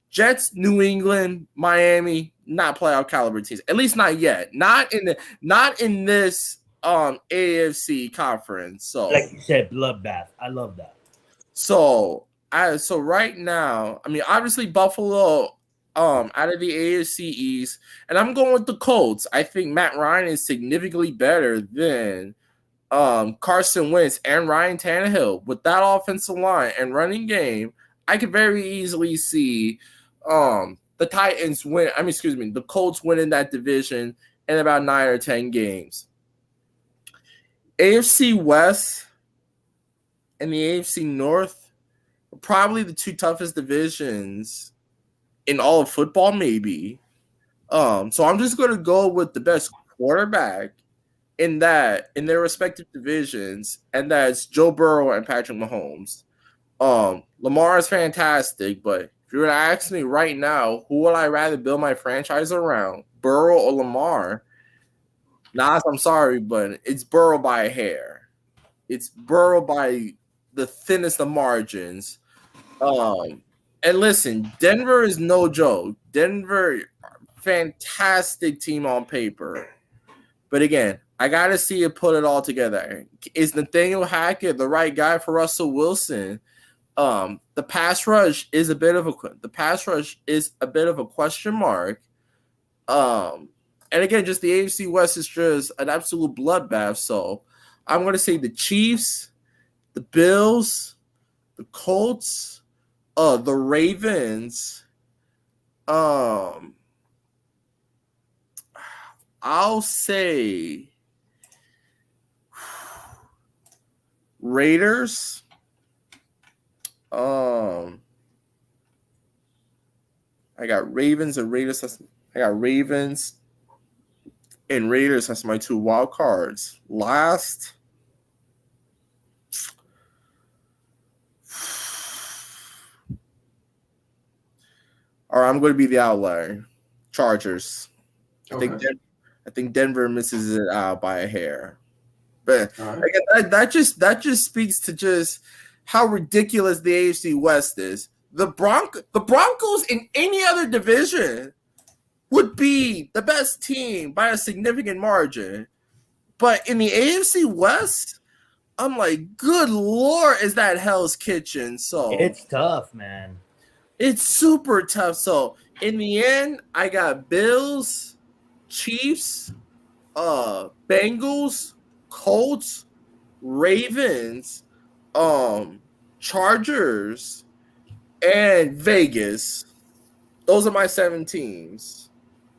Jets, New England, Miami, not playoff caliber teams. At least not yet. Not in this AFC conference. So Like you said, bloodbath. I love that. So right now, obviously Buffalo out of the AFC East, and I'm going with the Colts. I think Matt Ryan is significantly better than Carson Wentz and Ryan Tannehill. With that offensive line and running game, I could very easily see the Titans win. The Colts winning that division in about 9 or 10 games. AFC West and the AFC North are probably the 2 toughest divisions in all of football, maybe. So I'm just going to go with the best quarterback in their respective divisions, and that's Joe Burrow and Patrick Mahomes. Lamar is fantastic, but if you're going to ask me right now, who would I rather build my franchise around, Burrow or Lamar? Nas, I'm sorry, but it's Burrow by a hair. It's Burrow by the thinnest of margins. And listen, Denver is no joke. Denver, fantastic team on paper. But again, I got to see it put it all together. Is Nathaniel Hackett the right guy for Russell Wilson? The pass rush is a bit of a question mark. And again, just the AFC West is just an absolute bloodbath. So I'm going to say the Chiefs, the Bills, the Colts, the Ravens. I'll say Raiders. I got Ravens and Raiders. I got Ravens and Raiders as my 2 wild cards. Last, or I'm going to be the outlier. Chargers. Okay. I think Denver misses it out by a hair. But All right. again, that just speaks to just how ridiculous the AFC West is. The Broncos in any other division would be the best team by a significant margin. But in the AFC West, I'm like, good Lord, is that Hell's Kitchen? So It's tough, man. it's super tough. So in the end, I got Bills, Chiefs, Bengals, Colts, Ravens, Chargers, and Vegas. Those are my 7 teams.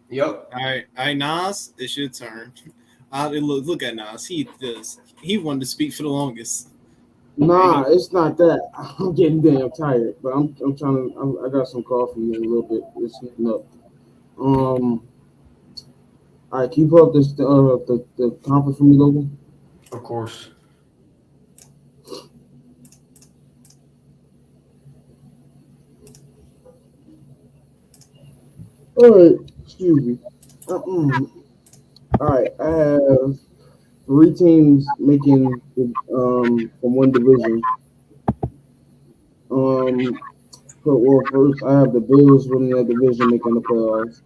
Yep. All right, Nas, it's your turn. Look at Nas. He wanted to speak for the longest. Nah, it's not that. I'm getting damn tired, but I'm trying to. I got some coffee in a little bit. It's heating up. All right, can you pull up this the conference for me, Logan? Of course. All right, excuse me. All right, I have 3 teams making from one division. Well, first I have the Bills winning that division, making the playoffs.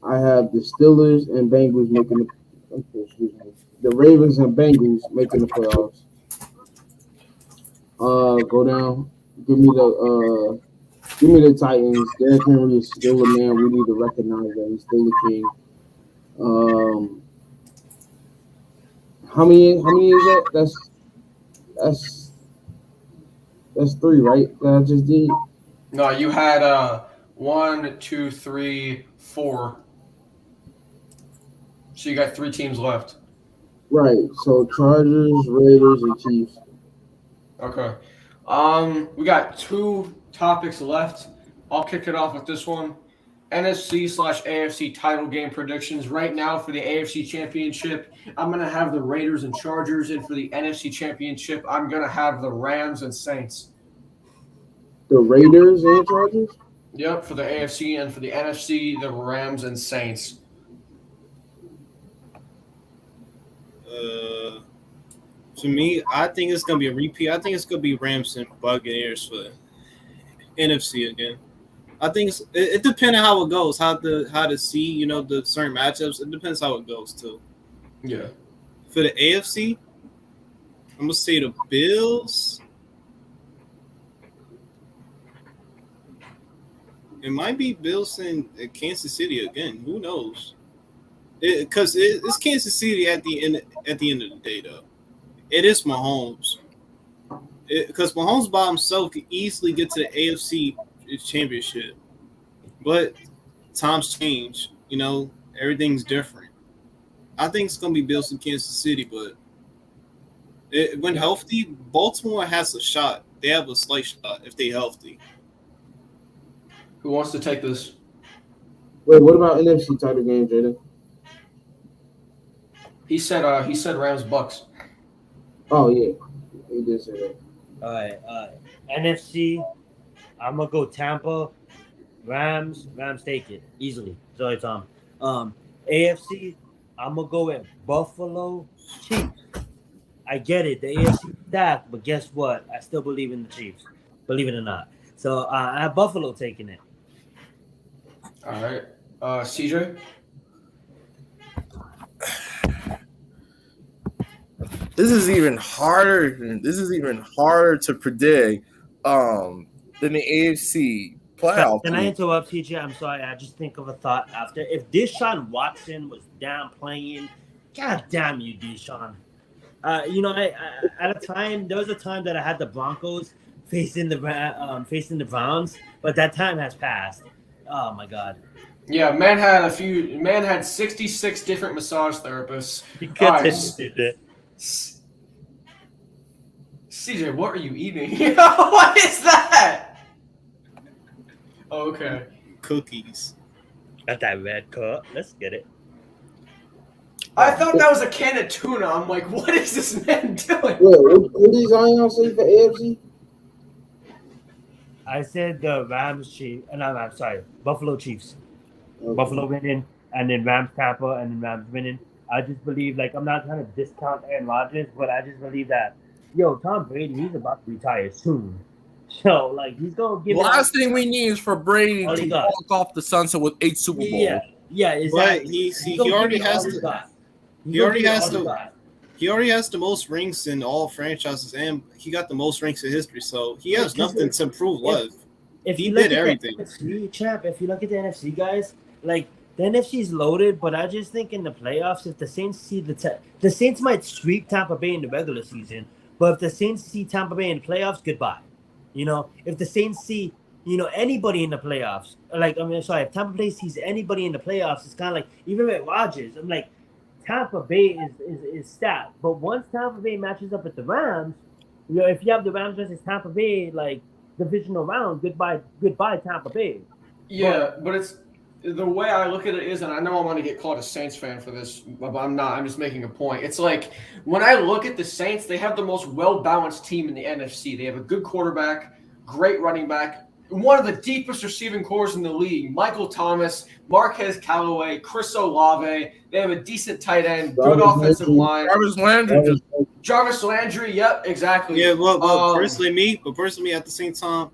I have the Steelers and Bengals making the Ravens and Bengals making the playoffs. Go down. Give me the Titans. Derrick Henry is still a man. We need to recognize that he's still the king. How many is that? That's 3, right? That I just did. No, you had 1, 2, 3, 4. So you got 3 teams left. Right. So Chargers, Raiders, and Chiefs. Okay. We got 2 topics left. I'll kick it off with this one. NFC/AFC title game predictions. Right now for the AFC Championship, I'm going to have the Raiders and Chargers. And for the NFC Championship, I'm going to have the Rams and Saints. The Raiders and Chargers? Yep, for the AFC, and for the NFC, the Rams and Saints. To me, I think it's gonna be a repeat. I think it's gonna be Rams and Buccaneers for NFC again. I think it depends on how it goes, how to see the certain matchups. It depends how it goes too. Yeah. For the AFC, I'm gonna say the Bills. It might be Bills and Kansas City again. Who knows? Because it's Kansas City at the end of the day, though. It is Mahomes. Because Mahomes by himself could easily get to the AFC Championship, but times change. Everything's different. I think it's gonna be Bills and Kansas City, but when healthy, Baltimore has a shot. They have a slight shot if they're healthy. Who wants to take this? Wait, what about NFC title game, Jaden? He said Rams Bucks. Oh yeah, he did say that. All right. NFC, I'm gonna go Tampa, Rams. Rams take it easily. Sorry, Tom. AFC, I'm gonna go with Buffalo Chiefs. I get it, the AFC stacked, but guess what? I still believe in the Chiefs. Believe it or not. So I have Buffalo taking it. All right. CJ? This is even harder to predict than the AFC playoff. Can I interrupt, TJ? I'm sorry. I just think of a thought after. If Deshaun Watson was down playing, God damn you, Deshaun. There was a time that I had the Broncos facing the Browns, but that time has passed. Oh my God. Yeah, man had 66 different massage therapists. CJ, what are you eating? What is that? Okay. Cookies. Got that red cup. Let's get it. I thought that was a can of tuna. I'm like, what is this man doing? Wait, what did Zion say for AFC? I said the Rams Chiefs. I'm sorry, Buffalo Chiefs. Okay. Buffalo winning, and then Rams Tampa, and then Rams winning. I just believe, I'm not trying to discount Aaron Rodgers, but I just believe that, Tom Brady, he's about to retire soon. So, he's going to give Last thing we need is for Brady All to he got. walk off the sunset with 8 Super Bowls. Yeah, exactly. But he already has to. He already has to. He already has the most rings in all franchises, and he got the most rings in history. So he has nothing to prove left. If He you look did at everything. The NFC, champ, if you look at the NFC guys, like the NFC is loaded, but I just think in the playoffs, if the Saints see the Saints might sweep Tampa Bay in the regular season, but if the Saints see Tampa Bay in the playoffs, goodbye. You know, if the Saints see anybody in the playoffs, if Tampa Bay sees anybody in the playoffs, it's kind of like even with Rodgers, I'm like Tampa Bay is stacked, but once Tampa Bay matches up with the Rams, if you have the Rams versus Tampa Bay like divisional round, goodbye Tampa Bay. Yeah, but it's the way I look at it is, and I know I'm going to get called a Saints fan for this, but I'm not. I'm just making a point. It's like when I look at the Saints, they have the most well-balanced team in the NFC. They have a good quarterback, great running back, one of the deepest receiving corps in the league. Michael Thomas, Marquez Callaway, Chris Olave. They have a decent tight end, good offensive line. Jarvis Landry. Yep, exactly. Yeah, well, personally, me at the same time,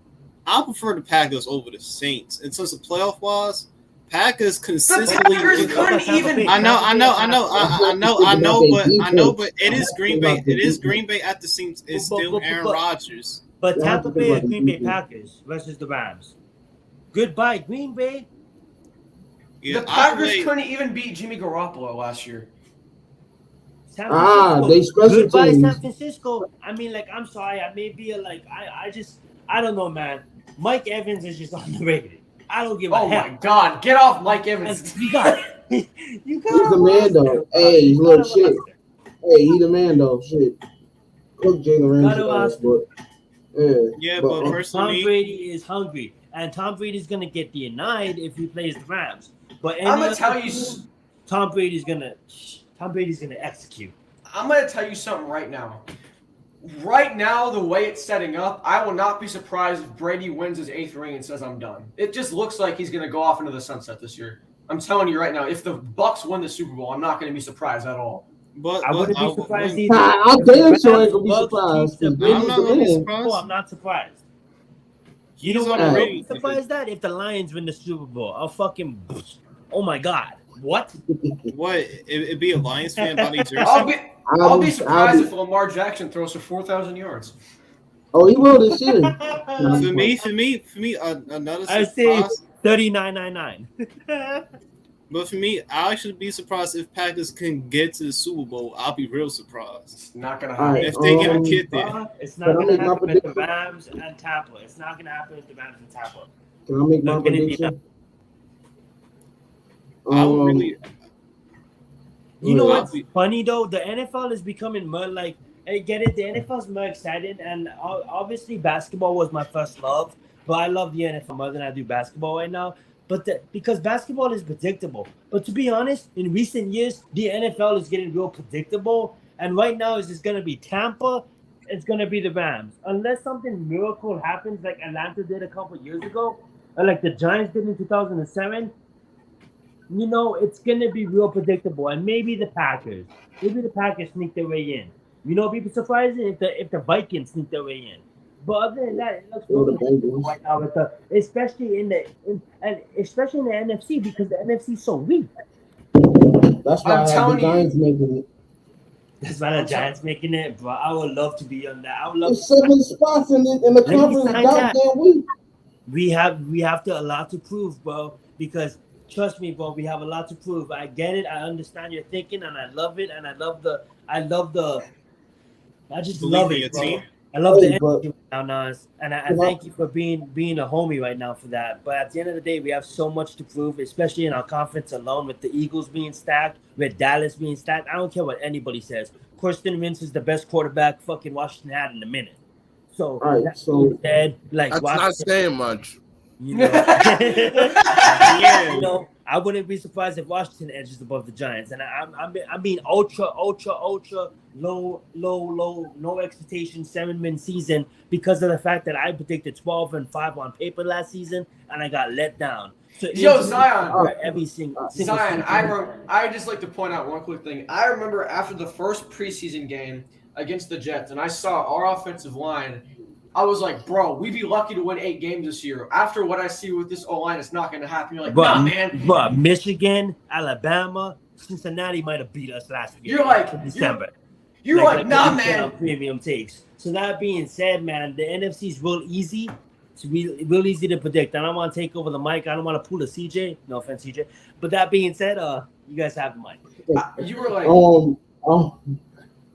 I prefer the Packers over the Saints. In terms of playoff wise, Packers consistently. I know, but it is Green Bay. It is Green Bay at the same. It's still Aaron Rodgers. But Tampa Bay is Green Bay Packers versus the Rams. Goodbye, Green Bay. Yeah, the Packers couldn't even beat Jimmy Garoppolo last year. They special Goodbye, teams. San Francisco. I mean, like, I'm sorry. I may be I don't know, man. Mike Evans is just underrated. I don't give a hell. hell. My God, get off Mike Evans. You got He's the man, though. Hey, look, shit. Hey, he the man, though. Shit. Cook Jalen Ramsey, but but personally, Tom Brady is hungry, and Tom Brady is gonna get denied if he plays the Rams. But I'm gonna tell you, Tom Brady's gonna execute. I'm gonna tell you something right now. Right now, the way it's setting up, I will not be surprised if Brady wins his 8th ring and says, I'm done. It just looks like he's going to go off into the sunset this year. I'm telling you right now, if the Bucks win the Super Bowl, I'm not going to be surprised at all. But I wouldn't be surprised either. I'm damn sure I could be surprised. I'm not surprised. You know what? I'm be surprised that if the Lions win the Super Bowl, I'll fucking, oh my God. What? What? It'd be a Lions fan body jersey? I'll be surprised if Lamar Jackson throws for 4,000 yards. Oh, he will this year. For me, another surprise. I say 39.99. But for me, I'll actually be surprised if Packers can get to the Super Bowl. I'll be real surprised. It's not gonna happen. If they get a kid there. It's not gonna happen with the Rams and Tampa. It's not gonna happen with the Rams and Tampa. Can I make my prediction? You know what's funny though? The NFL is becoming more like, I get it. The NFL is more excited, and obviously basketball was my first love, but I love the NFL more than I do basketball right now. But because basketball is predictable. But to be honest, in recent years, the NFL is getting real predictable, and right now it's just gonna be Tampa. It's gonna be the Rams, unless something miracle happens, like Atlanta did a couple years ago, or like the Giants did in 2007. You know, it's going to be real predictable. And maybe the Packers sneak their way in. You know, people surprising if the Vikings sneak their way in. But other than that, it looks really right now with especially in the NFC, because the NFC is so weak. That's why the Giants making it. That's why the Giants making it, bro. I would love to be on that. I would love. There's 7 spots in the conference goddamn week. We have to a lot to prove, bro, because. Trust me, bro. We have a lot to prove. I get it. I understand your thinking, and I love it. And I just love it, bro. I love the energy right now, Nas. And I thank you for being a homie right now for that. But at the end of the day, we have so much to prove, especially in our conference alone, with the Eagles being stacked, with Dallas being stacked. I don't care what anybody says. Carson Wentz is the best quarterback fucking Washington had in a minute. So, that's not saying much. You know, you know, I wouldn't be surprised if Washington edges above the Giants, and I'm being ultra low, no expectation 7-win season because of the fact that I predicted 12-5 on paper last season, and I got let down. So Zion, every single Zion, I just like to point out one quick thing. I remember after the first preseason game against the Jets, and I saw our offensive line. I was like, bro, we'd be lucky to win 8 games this year. After what I see with this O-line, it's not going to happen. You're like, nah, man. But Michigan, Alabama, Cincinnati might have beat us last year. You're like, in December. You're like, what nah, you said man. on Premium Takes. So that being said, man, the NFC is real easy. It's real easy to predict. I don't want to take over the mic. I don't want to pull a CJ. No offense, CJ. But that being said, you guys have the mic. You were like,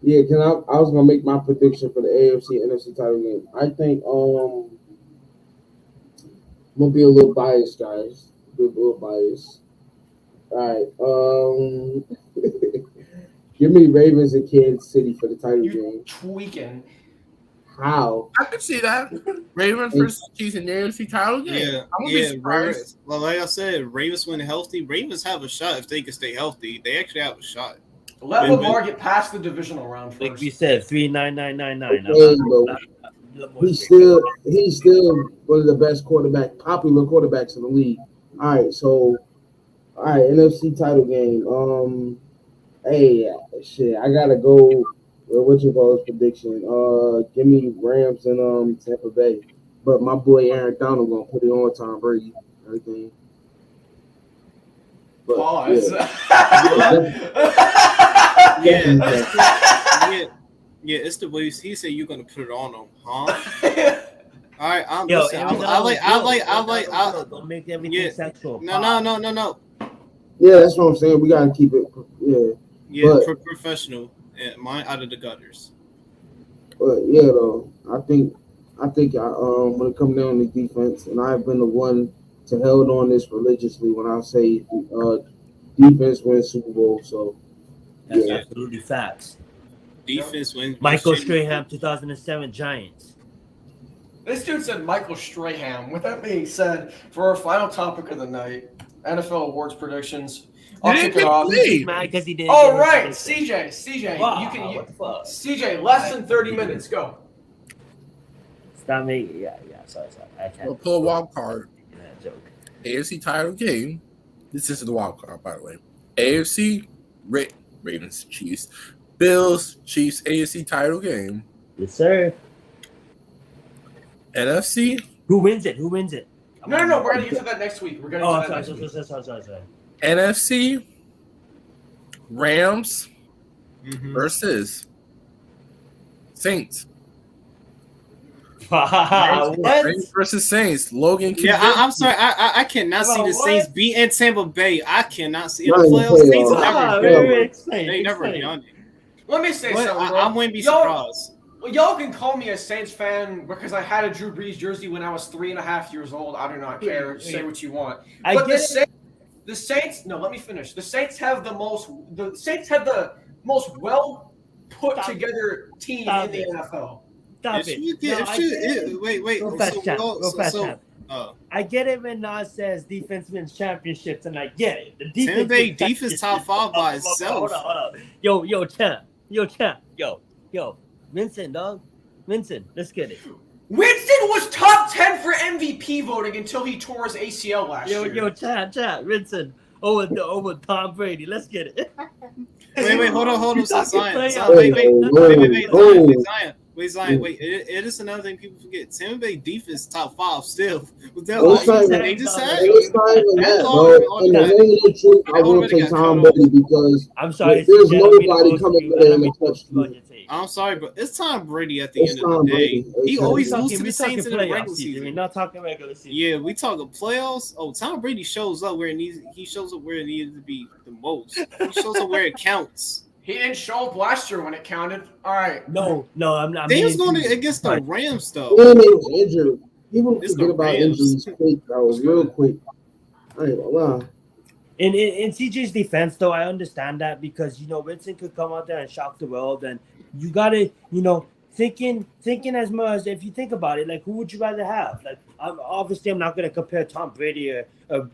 Yeah, I was gonna make my prediction for the AFC NFC title game. I think I'm gonna be a little biased, guys. Be a little biased. All right. Give me Ravens and Kansas City for the title you game. tweaking. How? I could see that. Ravens versus Chiefs in the AFC title game. Yeah, I wouldn't be yeah. surprised. Ravens, well, like I said, Ravens when healthy, Ravens have a shot if they can stay healthy. They actually have a shot. Let Ben- Lamar get past the divisional round Like first. we said, 39999. Hey, bro. He's still one of the best popular quarterbacks in the league. All right, NFC title game. Hey, shit, I gotta go. What you call his prediction? Give me Rams and Tampa Bay, but my boy Aaron Donald gonna put it on Tom Brady. Everything. But, Pause. Yeah, it's the way he said you're gonna put it on him, huh? All right, listen, Don't make everything sexual. No. Yeah, that's what I'm saying. We gotta keep it. Yeah, But- professional. Mine out of the gutters. But yeah, though, I think when it comes down to defense, and I've been the one to held on this religiously when I say defense wins Super Bowl. So That's yeah. absolutely facts. Defense wins. Michael Strahan, 2007 Giants. This dude said Michael Strahan. With that being said, for our final topic of the night, NFL awards predictions. I'll didn't kick it pick off. me. He's mad because he didn't. Oh get right, his CJ, Wow, you can. what the fuck? CJ, less than 30 minutes. Go. Stop making. Yeah. Sorry. I can't. We'll pull a wild card. That joke. AFC title game. This is the wild card, by the way. AFC Ravens Chiefs, Bills Chiefs AFC title game. Yes, sir. NFC Who wins it? Come No. on. We're gonna get to that next week. We're gonna Oh, get to that next week. sorry. NFC Rams Mhm. versus Saints. What? Rams versus Saints. Logan. Yeah, I'm sorry. I cannot see Bro, the Saints what? beating Tampa Bay. I cannot see in Not the in the playoffs. Saints playoffs. never. Explain. They never done it. Let me say But something, bro. I wouldn't be Y'all- surprised. Well, y'all can call me a Saints fan because I had a Drew Brees jersey when I was 3.5 years old. I do not care. Say what you want. I But get it. the Saints. No, let me finish. The Saints have the most well put Stop. together team Stop in the it. NFL. Stop If it. you No, get, I get it. wait. Go fast, champ. Oh, I get it when Nas says defense wins championships, and I get it. The defense Tampa Bay wins defense top championships. 5 by Hold itself. on. Yo, Vincent, dog. Vincent, let's get it. Winston was top 10 for MVP voting until he tore his ACL last year. Chat, Vincent. Over Tom Brady. Let's get it. Wait, hold on. You talking Zion, player. Zion. Wait. It is another thing people forget. Tampa Bay defense top 5 still. Was that It's all not they even- just had? It's not even that, bro. Already And the got- name of the truth, I will already take got Tom cut Brady because I'm sorry. There's CJ, I don't mean to nobody roast coming you. in I there don't mean and to touch roast you. your take. I'm sorry, but it's Tom Brady at the It's end Tom of the day. Brady. He It's always Tom loses to the Saints in the regular We're season. not talking regular season. Yeah, we talking playoffs. Oh, Tom Brady shows up where it needs. He shows up where it needed to be the most. He shows up where it counts. He didn't show up last year when it counted. All right. No, I'm not. They was meaning going to- against the Rams though. And they was injured. People It's forget the about Rams. injuries quick, bro. Real quick. I ain't gonna lie. In CJ's defense, though, I understand that because Vincent could come out there and shock the world, and you gotta thinking as much as if you think about it, like who would you rather have? Like obviously, I'm not gonna compare Tom Brady or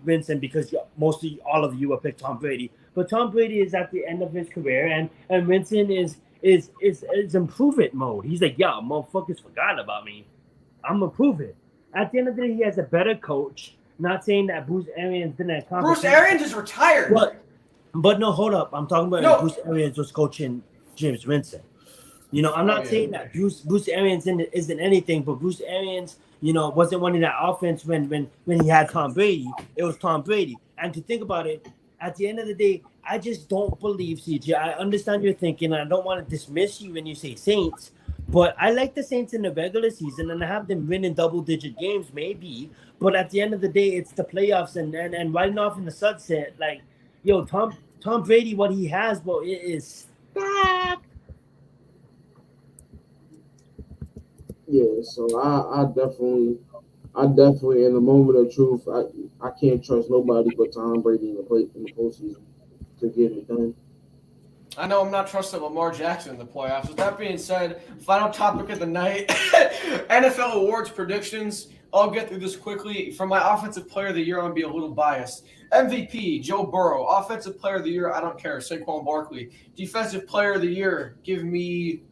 Vincent because mostly all of you will pick Tom Brady, but Tom Brady is at the end of his career, and Vincent is improvement mode. He's like, yeah, motherfuckers forgot about me. I'm gonna prove it. At the end of the day, he has a better coach. Not saying that Bruce Arians didn't accomplish. Bruce Arians is retired. But no, hold up. I'm talking about No. Bruce Arians was coaching James Winston. I'm not saying that Bruce Arians isn't anything, but Bruce Arians, wasn't one in that offense when he had Tom Brady. It was Tom Brady. And to think about it, at the end of the day, I just don't believe CJ. I understand your thinking. I don't want to dismiss you when you say Saints, but I like the Saints in the regular season and I have them winning double-digit games, maybe. But at the end of the day, it's the playoffs and riding off in the sunset. Like, yo, Tom Brady, what he has, bro, it is stacked. Yeah, so I definitely, in the moment of truth, I can't trust nobody but Tom Brady in the postseason to get it done. I know I'm not trusting Lamar Jackson in the playoffs. With that being said, final topic of the night, NFL awards predictions. I'll get through this quickly. For my offensive player of the year, I'm going to be a little biased. MVP, Joe Burrow. Offensive player of the year, I don't care, Saquon Barkley. Defensive player of the year, give me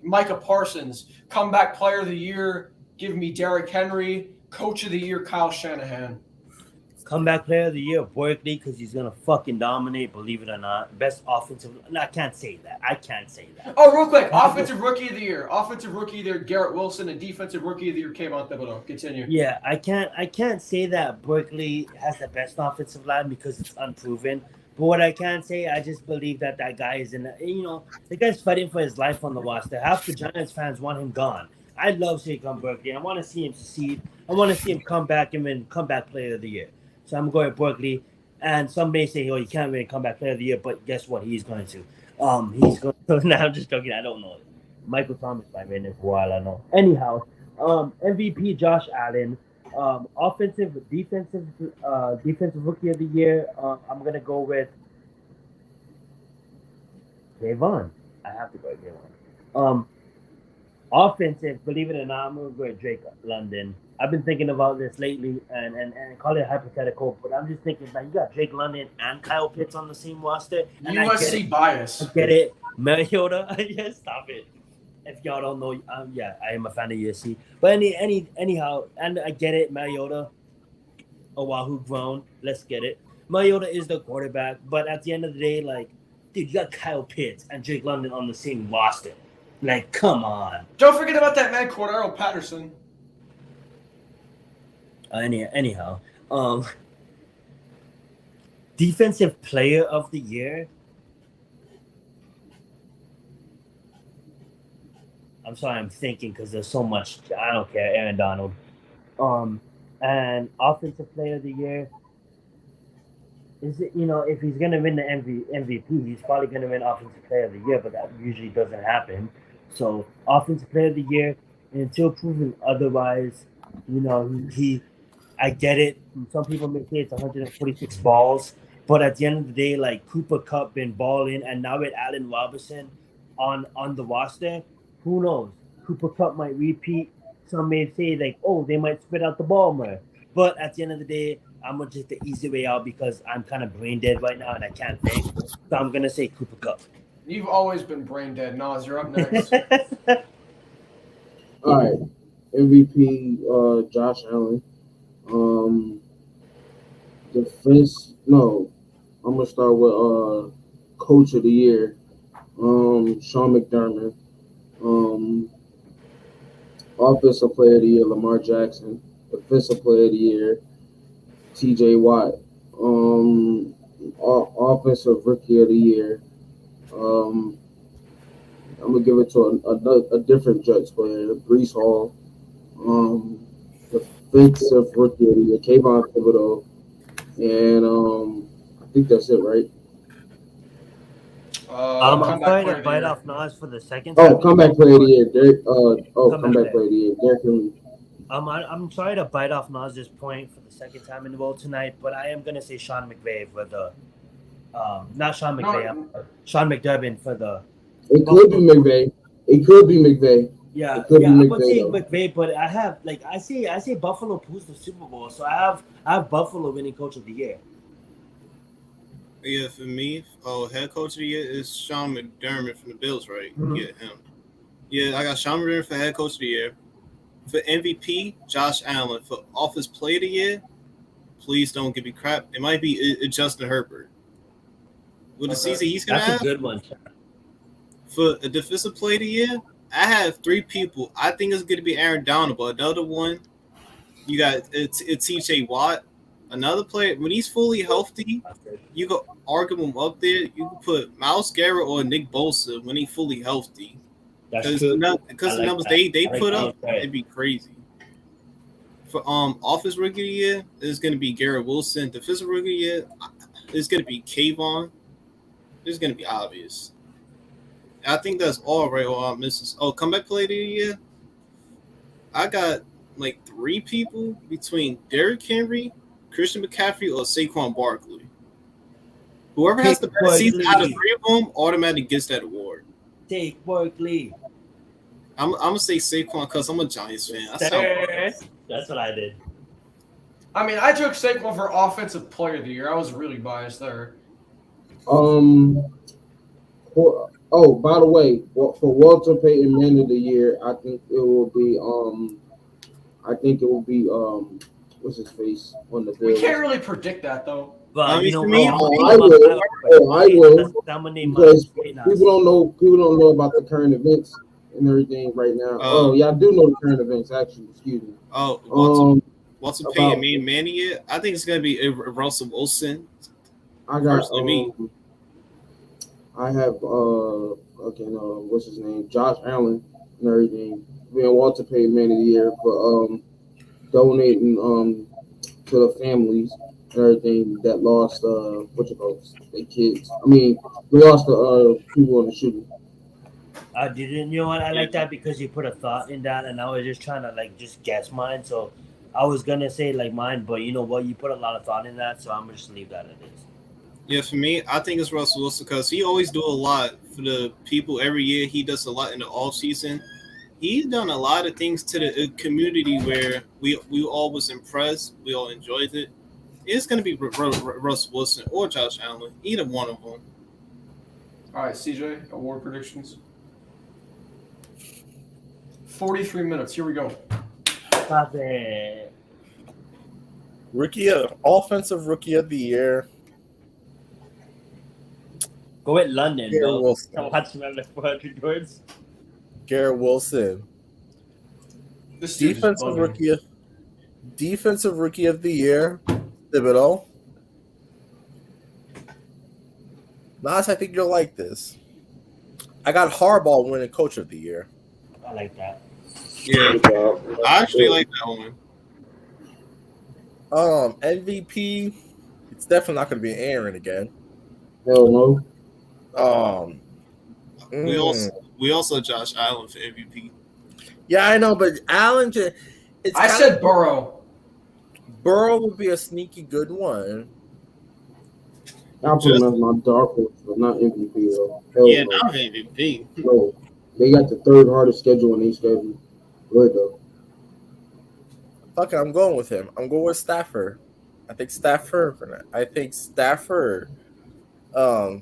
Micah Parsons. Comeback player of the year, give me Derrick Henry. Coach of the year, Kyle Shanahan. Comeback player of the year, Barkley, because he's gonna fucking dominate. Believe it or not, best offensive. No, I can't say that. Oh, real quick, offensive rookie of the year. Offensive rookie of the year, Garrett Wilson, and defensive rookie of the year, Kayvon Thibodeau. Continue. Yeah, I can't say that Barkley has the best offensive line because it's unproven. But what I can say, I just believe that guy is the guy's fighting for his life on the roster. Half the Giants fans want him gone. I love Saquon Barkley. I want to see him succeed. I want to see him come back and win comeback player of the year. So I'm going with Barkley. And some may say, oh, he can't win comeback player of the year, but guess what? He's going to. He's going to. No, I'm just joking. I don't know. Michael Thomas might win it for a while, I know. Anyhow, MVP Josh Allen. Defensive rookie of the year. I'm gonna go with Kayvon. I have to go with Kayvon. Offensive, believe it or not, I'm gonna go with Drake London. I've been thinking about this lately and call it hypothetical, but I'm just thinking like you got Drake London and Kyle Pitts on the same roster. And USC bias. I get it. Mariota. Yeah, stop it. If y'all don't know, I am a fan of USC. But anyhow, and I get it, Mariota, Oahu grown. Let's get it. Mariota is the quarterback, but at the end of the day, like, dude, you got Kyle Pitts and Drake London on the same roster. Like, come on. Don't forget about that man, Cordero Patterson. Anyhow, defensive player of the year. I'm sorry, I'm thinking because there's so much. I don't care. Aaron Donald. And offensive player of the year. Is it, if he's going to win the MVP, he's probably going to win offensive player of the year, but that usually doesn't happen. So, offensive player of the year, until proven otherwise, I get it. Some people may say it's 146 balls, but at the end of the day, like Cooper Kupp been balling, and now with Allen Robinson on the roster, who knows? Cooper Kupp might repeat. Some may say like, oh, they might spit out the ball more. But at the end of the day, I'm gonna take the easy way out because I'm kind of brain dead right now and I can't think. So I'm gonna say Cooper Kupp. You've always been brain dead. Nas, you're up next. All right, MVP Josh Allen. Defense. No, I'm gonna start with Coach of the Year. Sean McDermott. Offensive Player of the Year, Lamar Jackson. Defensive Player of the Year, T.J. Watt. Offensive Rookie of the Year. I'm gonna give it to a different Jets player, Breece Hall. Defensive Rookie of the Year, Kayvon Thibodeau. And I think that's it, right? I'm trying to bite off Nas for the second time. Oh, comeback player of the year, Derek. Comeback player of the year, Derek Henry. I'm trying to bite off Nas's point for the second time in the row tonight, but I am gonna say Sean McVay for the, not Sean McVay, Sean McDermott for the. It could be McVay. It could be McVay. Yeah, it could be I'm gonna McVay, say though. McVay, but I have I say Buffalo pulls the Super Bowl, so I have Buffalo winning Coach of the Year. Yeah, for me, head coach of the year is Sean McDermott from the Bills, right? Mm-hmm. Yeah, him. Yeah, I got Sean McDermott for head coach of the year. For MVP, Josh Allen. For offensive player of the year, please don't give me crap. It might be Justin Herbert. With the season he's going to have. That's a good one. For a defensive player of the year, I have three people. I think it's going to be Aaron Donald, but another one, you got it's T.J. Watt. Another player, when he's fully healthy, you go argue him up there. You can put Miles Garrett or Nick Bosa when he's fully healthy. That's Because true. the like numbers that. they I like put that. up, it'd be crazy. For offense rookie of the year, it's gonna be Garrett Wilson. Defensive rookie of the year, it's gonna be Kayvon. It's gonna be obvious. I think that's all right. Or misses. Oh, comeback player of the year. I got like 3 people between Derrick Henry, Christian McCaffrey, or Saquon Barkley. Whoever has the best season out of 3 of them automatically gets that award. Take Barkley. I'm gonna say Saquon because I'm a Giants fan. I sound That's what I did. I mean, I took Saquon for offensive player of the year. I was really biased there. By the way, for Walter Payton Man of the Year, I think it will be what's his face on the We Bills. can't really predict that though. But I mean, you know to me, what? I will. Someone named Because Miles people don't know about the current events and everything right now. I do know the current events actually. Excuse me. Walter Payton Man of the year. I think it's gonna be Russell Wilson. I got Personally, me. I have what's his name? Josh Allen and everything. Being Walter Payton Man of the Year for donating to the families and everything that lost their kids. I mean, they lost the people in the shooting. You know what? I like that because you put a thought in that, and I was just trying to like just guess mine. So I was gonna say like mine, but you know what? You put a lot of thought in that, so I'm gonna just leave that as is. Yeah, for me, I think it's Russell Wilson because he always do a lot for the people every year. He does a lot in the off season. He's done a lot of things to the community where we all was impressed. We all enjoyed it. It's going to be Russell Wilson or Josh Allen, either one of them. All right, CJ, award predictions. 43 minutes. Here we go. Stop it. Offensive rookie of the year. Go with London, Garrett bro. Wilson. Watch me like 400 yards. Garrett Wilson. This dude is Defensive rookie of the year. Thibodeau. Nas, I think you'll like this. I got Harbaugh winning coach of the year. I like that. Yeah, I actually like that one. MVP. It's definitely not going to be Aaron again. Hell no. We also Josh Allen for MVP. Yeah, I know, but Allen. I said Burrow. Burrow would be a sneaky good one. I'll put him as my dark horse, but not MVP though. Hell Yeah, no. not MVP. No, they got the 3rd hardest schedule in each schedule. Good though. Fuck it, I'm going with him. I'm going with Stafford. I think Stafford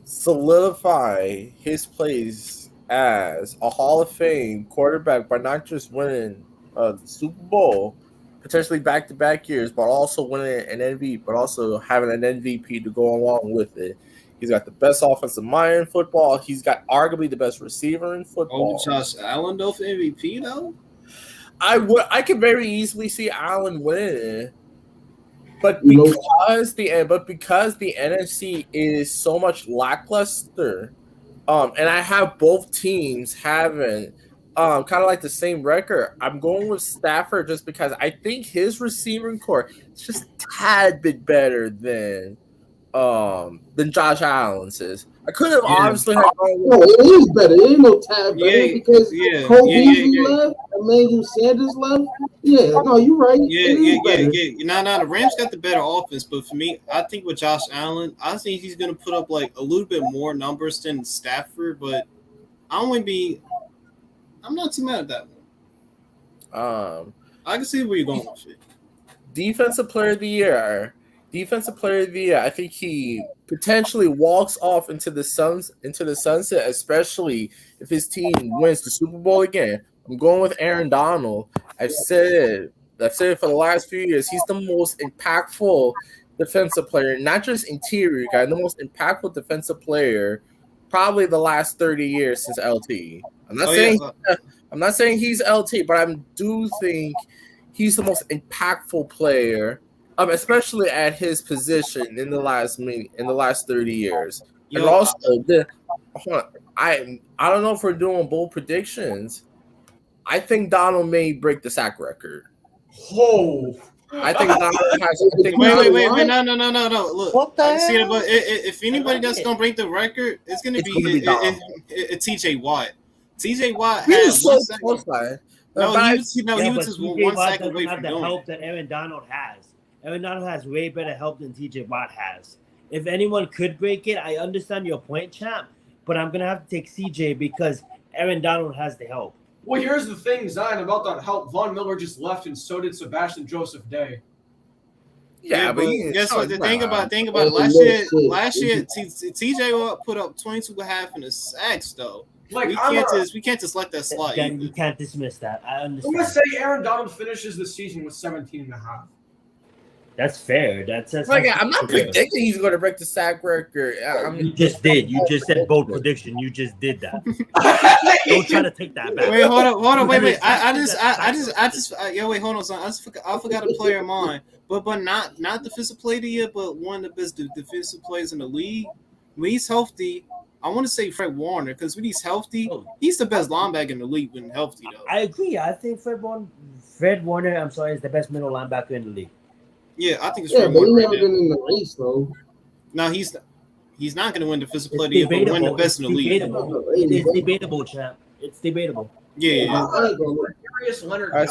solidify his place as a Hall of Fame quarterback by not just winning the Super Bowl, potentially back-to-back years, but also winning an MVP, but also having an MVP to go along with it. He's got the best offensive mind in football. He's got arguably the best receiver in football. Oh, Josh Allen though for MVP though. I could very easily see Allen winning, but because the NFC is so much lackluster, and I have both teams having kind of like the same record. I'm going with Stafford just because I think his receiving core is just a tad bit better than Josh Allen's is. I could have obviously had no, it is better. It ain't no tad better because Cole Beasley left, Emmanuel Sanders left. Yeah, no, you're right. Yeah. The Rams got the better offense, but for me, I think with Josh Allen, I think he's gonna put up like a little bit more numbers than Stafford, but I'm not too mad at that one. I can see where you're going with it. Defensive player of the year. I think he potentially walks off into the sunset, especially if his team wins the Super Bowl again. I'm going with Aaron Donald. I've said it for the last few years. He's the most impactful defensive player, not just interior guy, the most impactful defensive player probably the last 30 years since LT. I'm not saying he's LT, but I do think he's the most impactful player especially at his position in the last 30 years. And Yo, also, hold on, I don't know if we're doing bold predictions. I think Donald may break the sack record. Oh, I think Donald has. I think wait, no. Look, What the I see hell? it, but if anybody that's gonna break the record, it's gonna It's gonna be be Donald. TJ Watt. TJ Watt He had was one so sack. close, man. No, But he was Yeah, he but was just TJ one Watt sack doesn't away have from the doing help it. that Aaron Donald has. Aaron Donald has way better help than TJ Watt has. If anyone could break it, I understand your point, champ, but I'm gonna have to take CJ because Aaron Donald has the help. well, here's the thing, Zion, about that help. Von Miller just left, and so did Sebastian Joseph Day. yeah, but he, guess what? The thing about it, Oh, last shit. year, TJ Watt put up 22.5 in the sacks though. Like, we can't just let that slide. Then you can't dismiss that. I I'm understand. gonna say Aaron Donald finishes the season with 17.5. That's fair. That's like, I'm not fair. predicting he's going to break the sack record. You just did. You just said bold prediction. You just did that. Don't try to take that back. Wait, hold on, wait. Wait, hold on, son. I forgot a player of mine, but not defensive player of the year, but one of the best defensive players in the league. When he's healthy, I want to say Fred Warner because when he's healthy, he's the best linebacker in the league when healthy though. I agree. I think Fred Warner, I'm sorry, is the best middle linebacker in the league. Yeah, I think it's Yeah, Fred but he Warner never right now. been in the race though. No, he's not going to win defensive It's player of the year, but win the debatable. best in the league. Debatable. It's debatable, champ. It's debatable. Yeah. I ain't gonna lie. Darius Leonard. All right,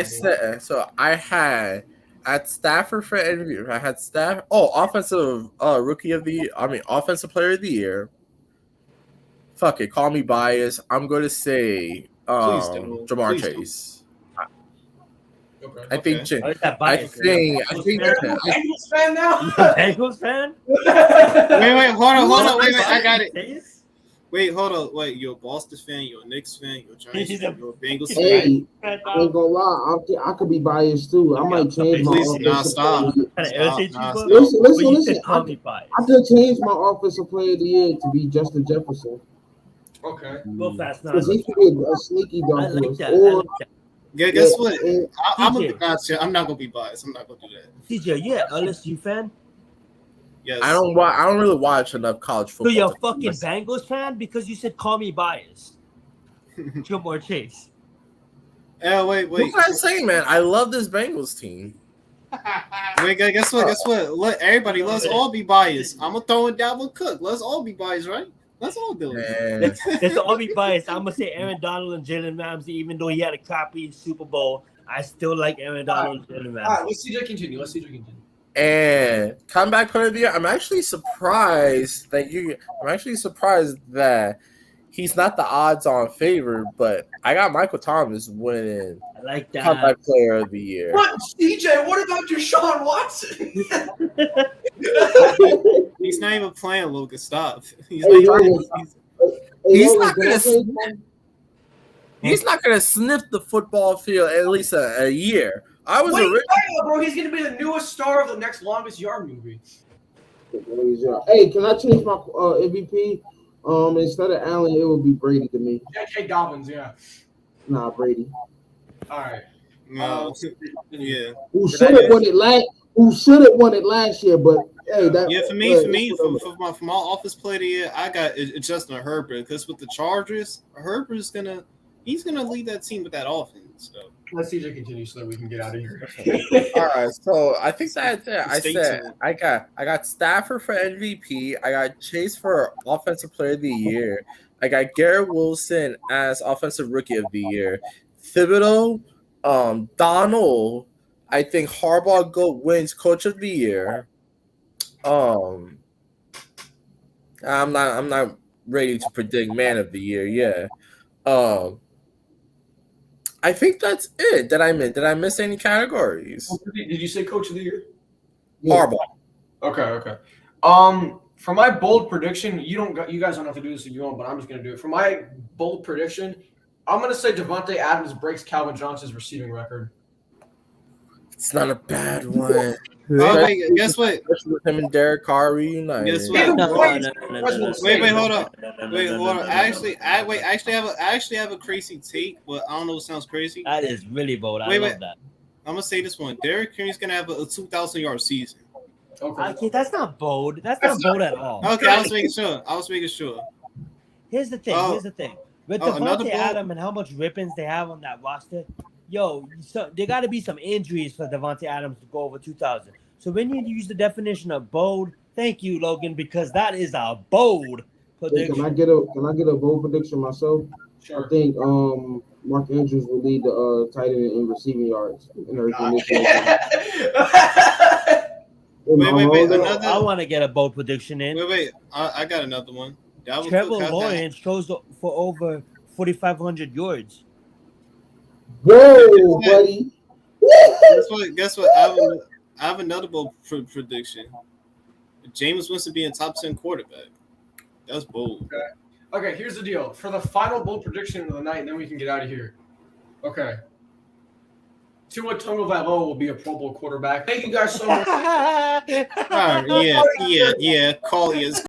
so died. I had at Stafford for MVP. I had offensive offensive player of the year. Fuck it, call me biased. I'm going to say Please don't. Jamar Please don't. Chase. Okay. I think. Okay. Why is that I biased? think. Bengals fan now. Bengals fan? Wait, hold on, wait, I got it. it. Wait, hold on, wait. You're a Boston fan, you're a Knicks fan, you're a Giants He's fan, a- you're a Bengals fan. Hey, I ain't gonna lie. I could be biased too. I might change my Please, offensive nah, stop. player. Kind of irritates you, Nah, bro? stop. But you Listen. said call me biased. I could change my offensive player of the year to be Justin Jefferson Okay. Go fast now. because he could be a sneaky I dunk like for us. that. I Or like that. Guess what? and I'm TJ. not gonna be biased. I'm not gonna do that. TJ, yeah, LSU fan? Yes. I don't really watch enough college So football. you're a to- fucking Bengals fan because you said call me biased. Jamar Chase. Wait. What was I saying, man? I love this Bengals team. Wait, guess what? Let's all be biased. I'm gonna throw in Dalvin Cook. Let's all be biased, right? Let's all do it. Man. That's all be biased. I'm gonna say Aaron Donald and Jalen Ramsey, even though he had a crappy Super Bowl. I still like Aaron Donald and Jalen All Ramsey. right. Let's CJ continue. And comeback player of the year. I'm actually surprised that he's not the odds-on favorite, but I got Michael Thomas winning I like that. comeback player of the year. What, CJ? What about Deshaun Watson? He's not even playing, Lucas. Stop. He's Hey, not. Lucas. He's Logan, not can I gonna- say something? He's not going to sniff the football field at least a year. I was Wait, originally. bro, he's gonna be the newest star of the next longest yard movie. Hey, can I change my MVP? Instead of Allen, it would be Brady to me. J.K. Dobbins, yeah. Nah, Brady. All right. No. Yeah. Who should have won it last year? But hey, that Yeah, for my office player of the year, I got Justin Herbert because with the Chargers, Herbert's he's gonna lead that team with that offense. So. Let CJ continue so that we can get out of here. All right, so I think that's it. I Stay said tuned. I got Stafford for MVP. I got Chase for Offensive Player of the Year. I got Garrett Wilson as Offensive Rookie of the Year. Thibodeau, Donald. I think Harbaugh wins Coach of the Year. I'm not ready to predict Man of the Year. Yeah. I think that's it. Did I miss any categories? Did you say Coach of the Year? Yeah. Harbaugh. Okay. For my bold prediction, you guys don't have to do this if you want, but I'm just gonna do it. For my bold prediction, I'm gonna say Devontae Adams breaks Calvin Johnson's receiving record. It's not a bad one. Oh wait, guess what? Especially with him and Derek Carr reunited. Guess what? No. Wait, hold up. Wait, hold on. I actually have a crazy take, but I don't know if it sounds crazy. That is really bold. I Wait, love wait. that. I'm gonna say this one. Derrick Henry's gonna have a 2,000-yard season. Okay. Okay, that's not bold. That's not bold at all. Okay, I was making sure. Here's the thing. Oh. Here's the thing. With Another Devontae ball. Adams and how much rippings they have on that roster, there got to be some injuries for Devontae Adams to go over 2,000. So when you use the definition of bold, thank you, Logan, because that is a bold Hey, prediction. can I get a bold prediction myself? Sure. I think Mark Andrews will lead the tight end in receiving yards and everything this year. Wait, I want to get a bold prediction in. Wait. I got another one. Dalvin Trevor Cook has that- Lawrence throws for over 4,500 yards. Whoa, buddy. Guess what? I have another bold prediction. Jameis Winston being top 10 quarterback. That's bold. Okay, here's the deal. For the final bold prediction of the night, then we can get out of here. Okay. Tua Tagovailoa will be a Pro Bowl quarterback. Thank you guys so much. All right, yeah. Call is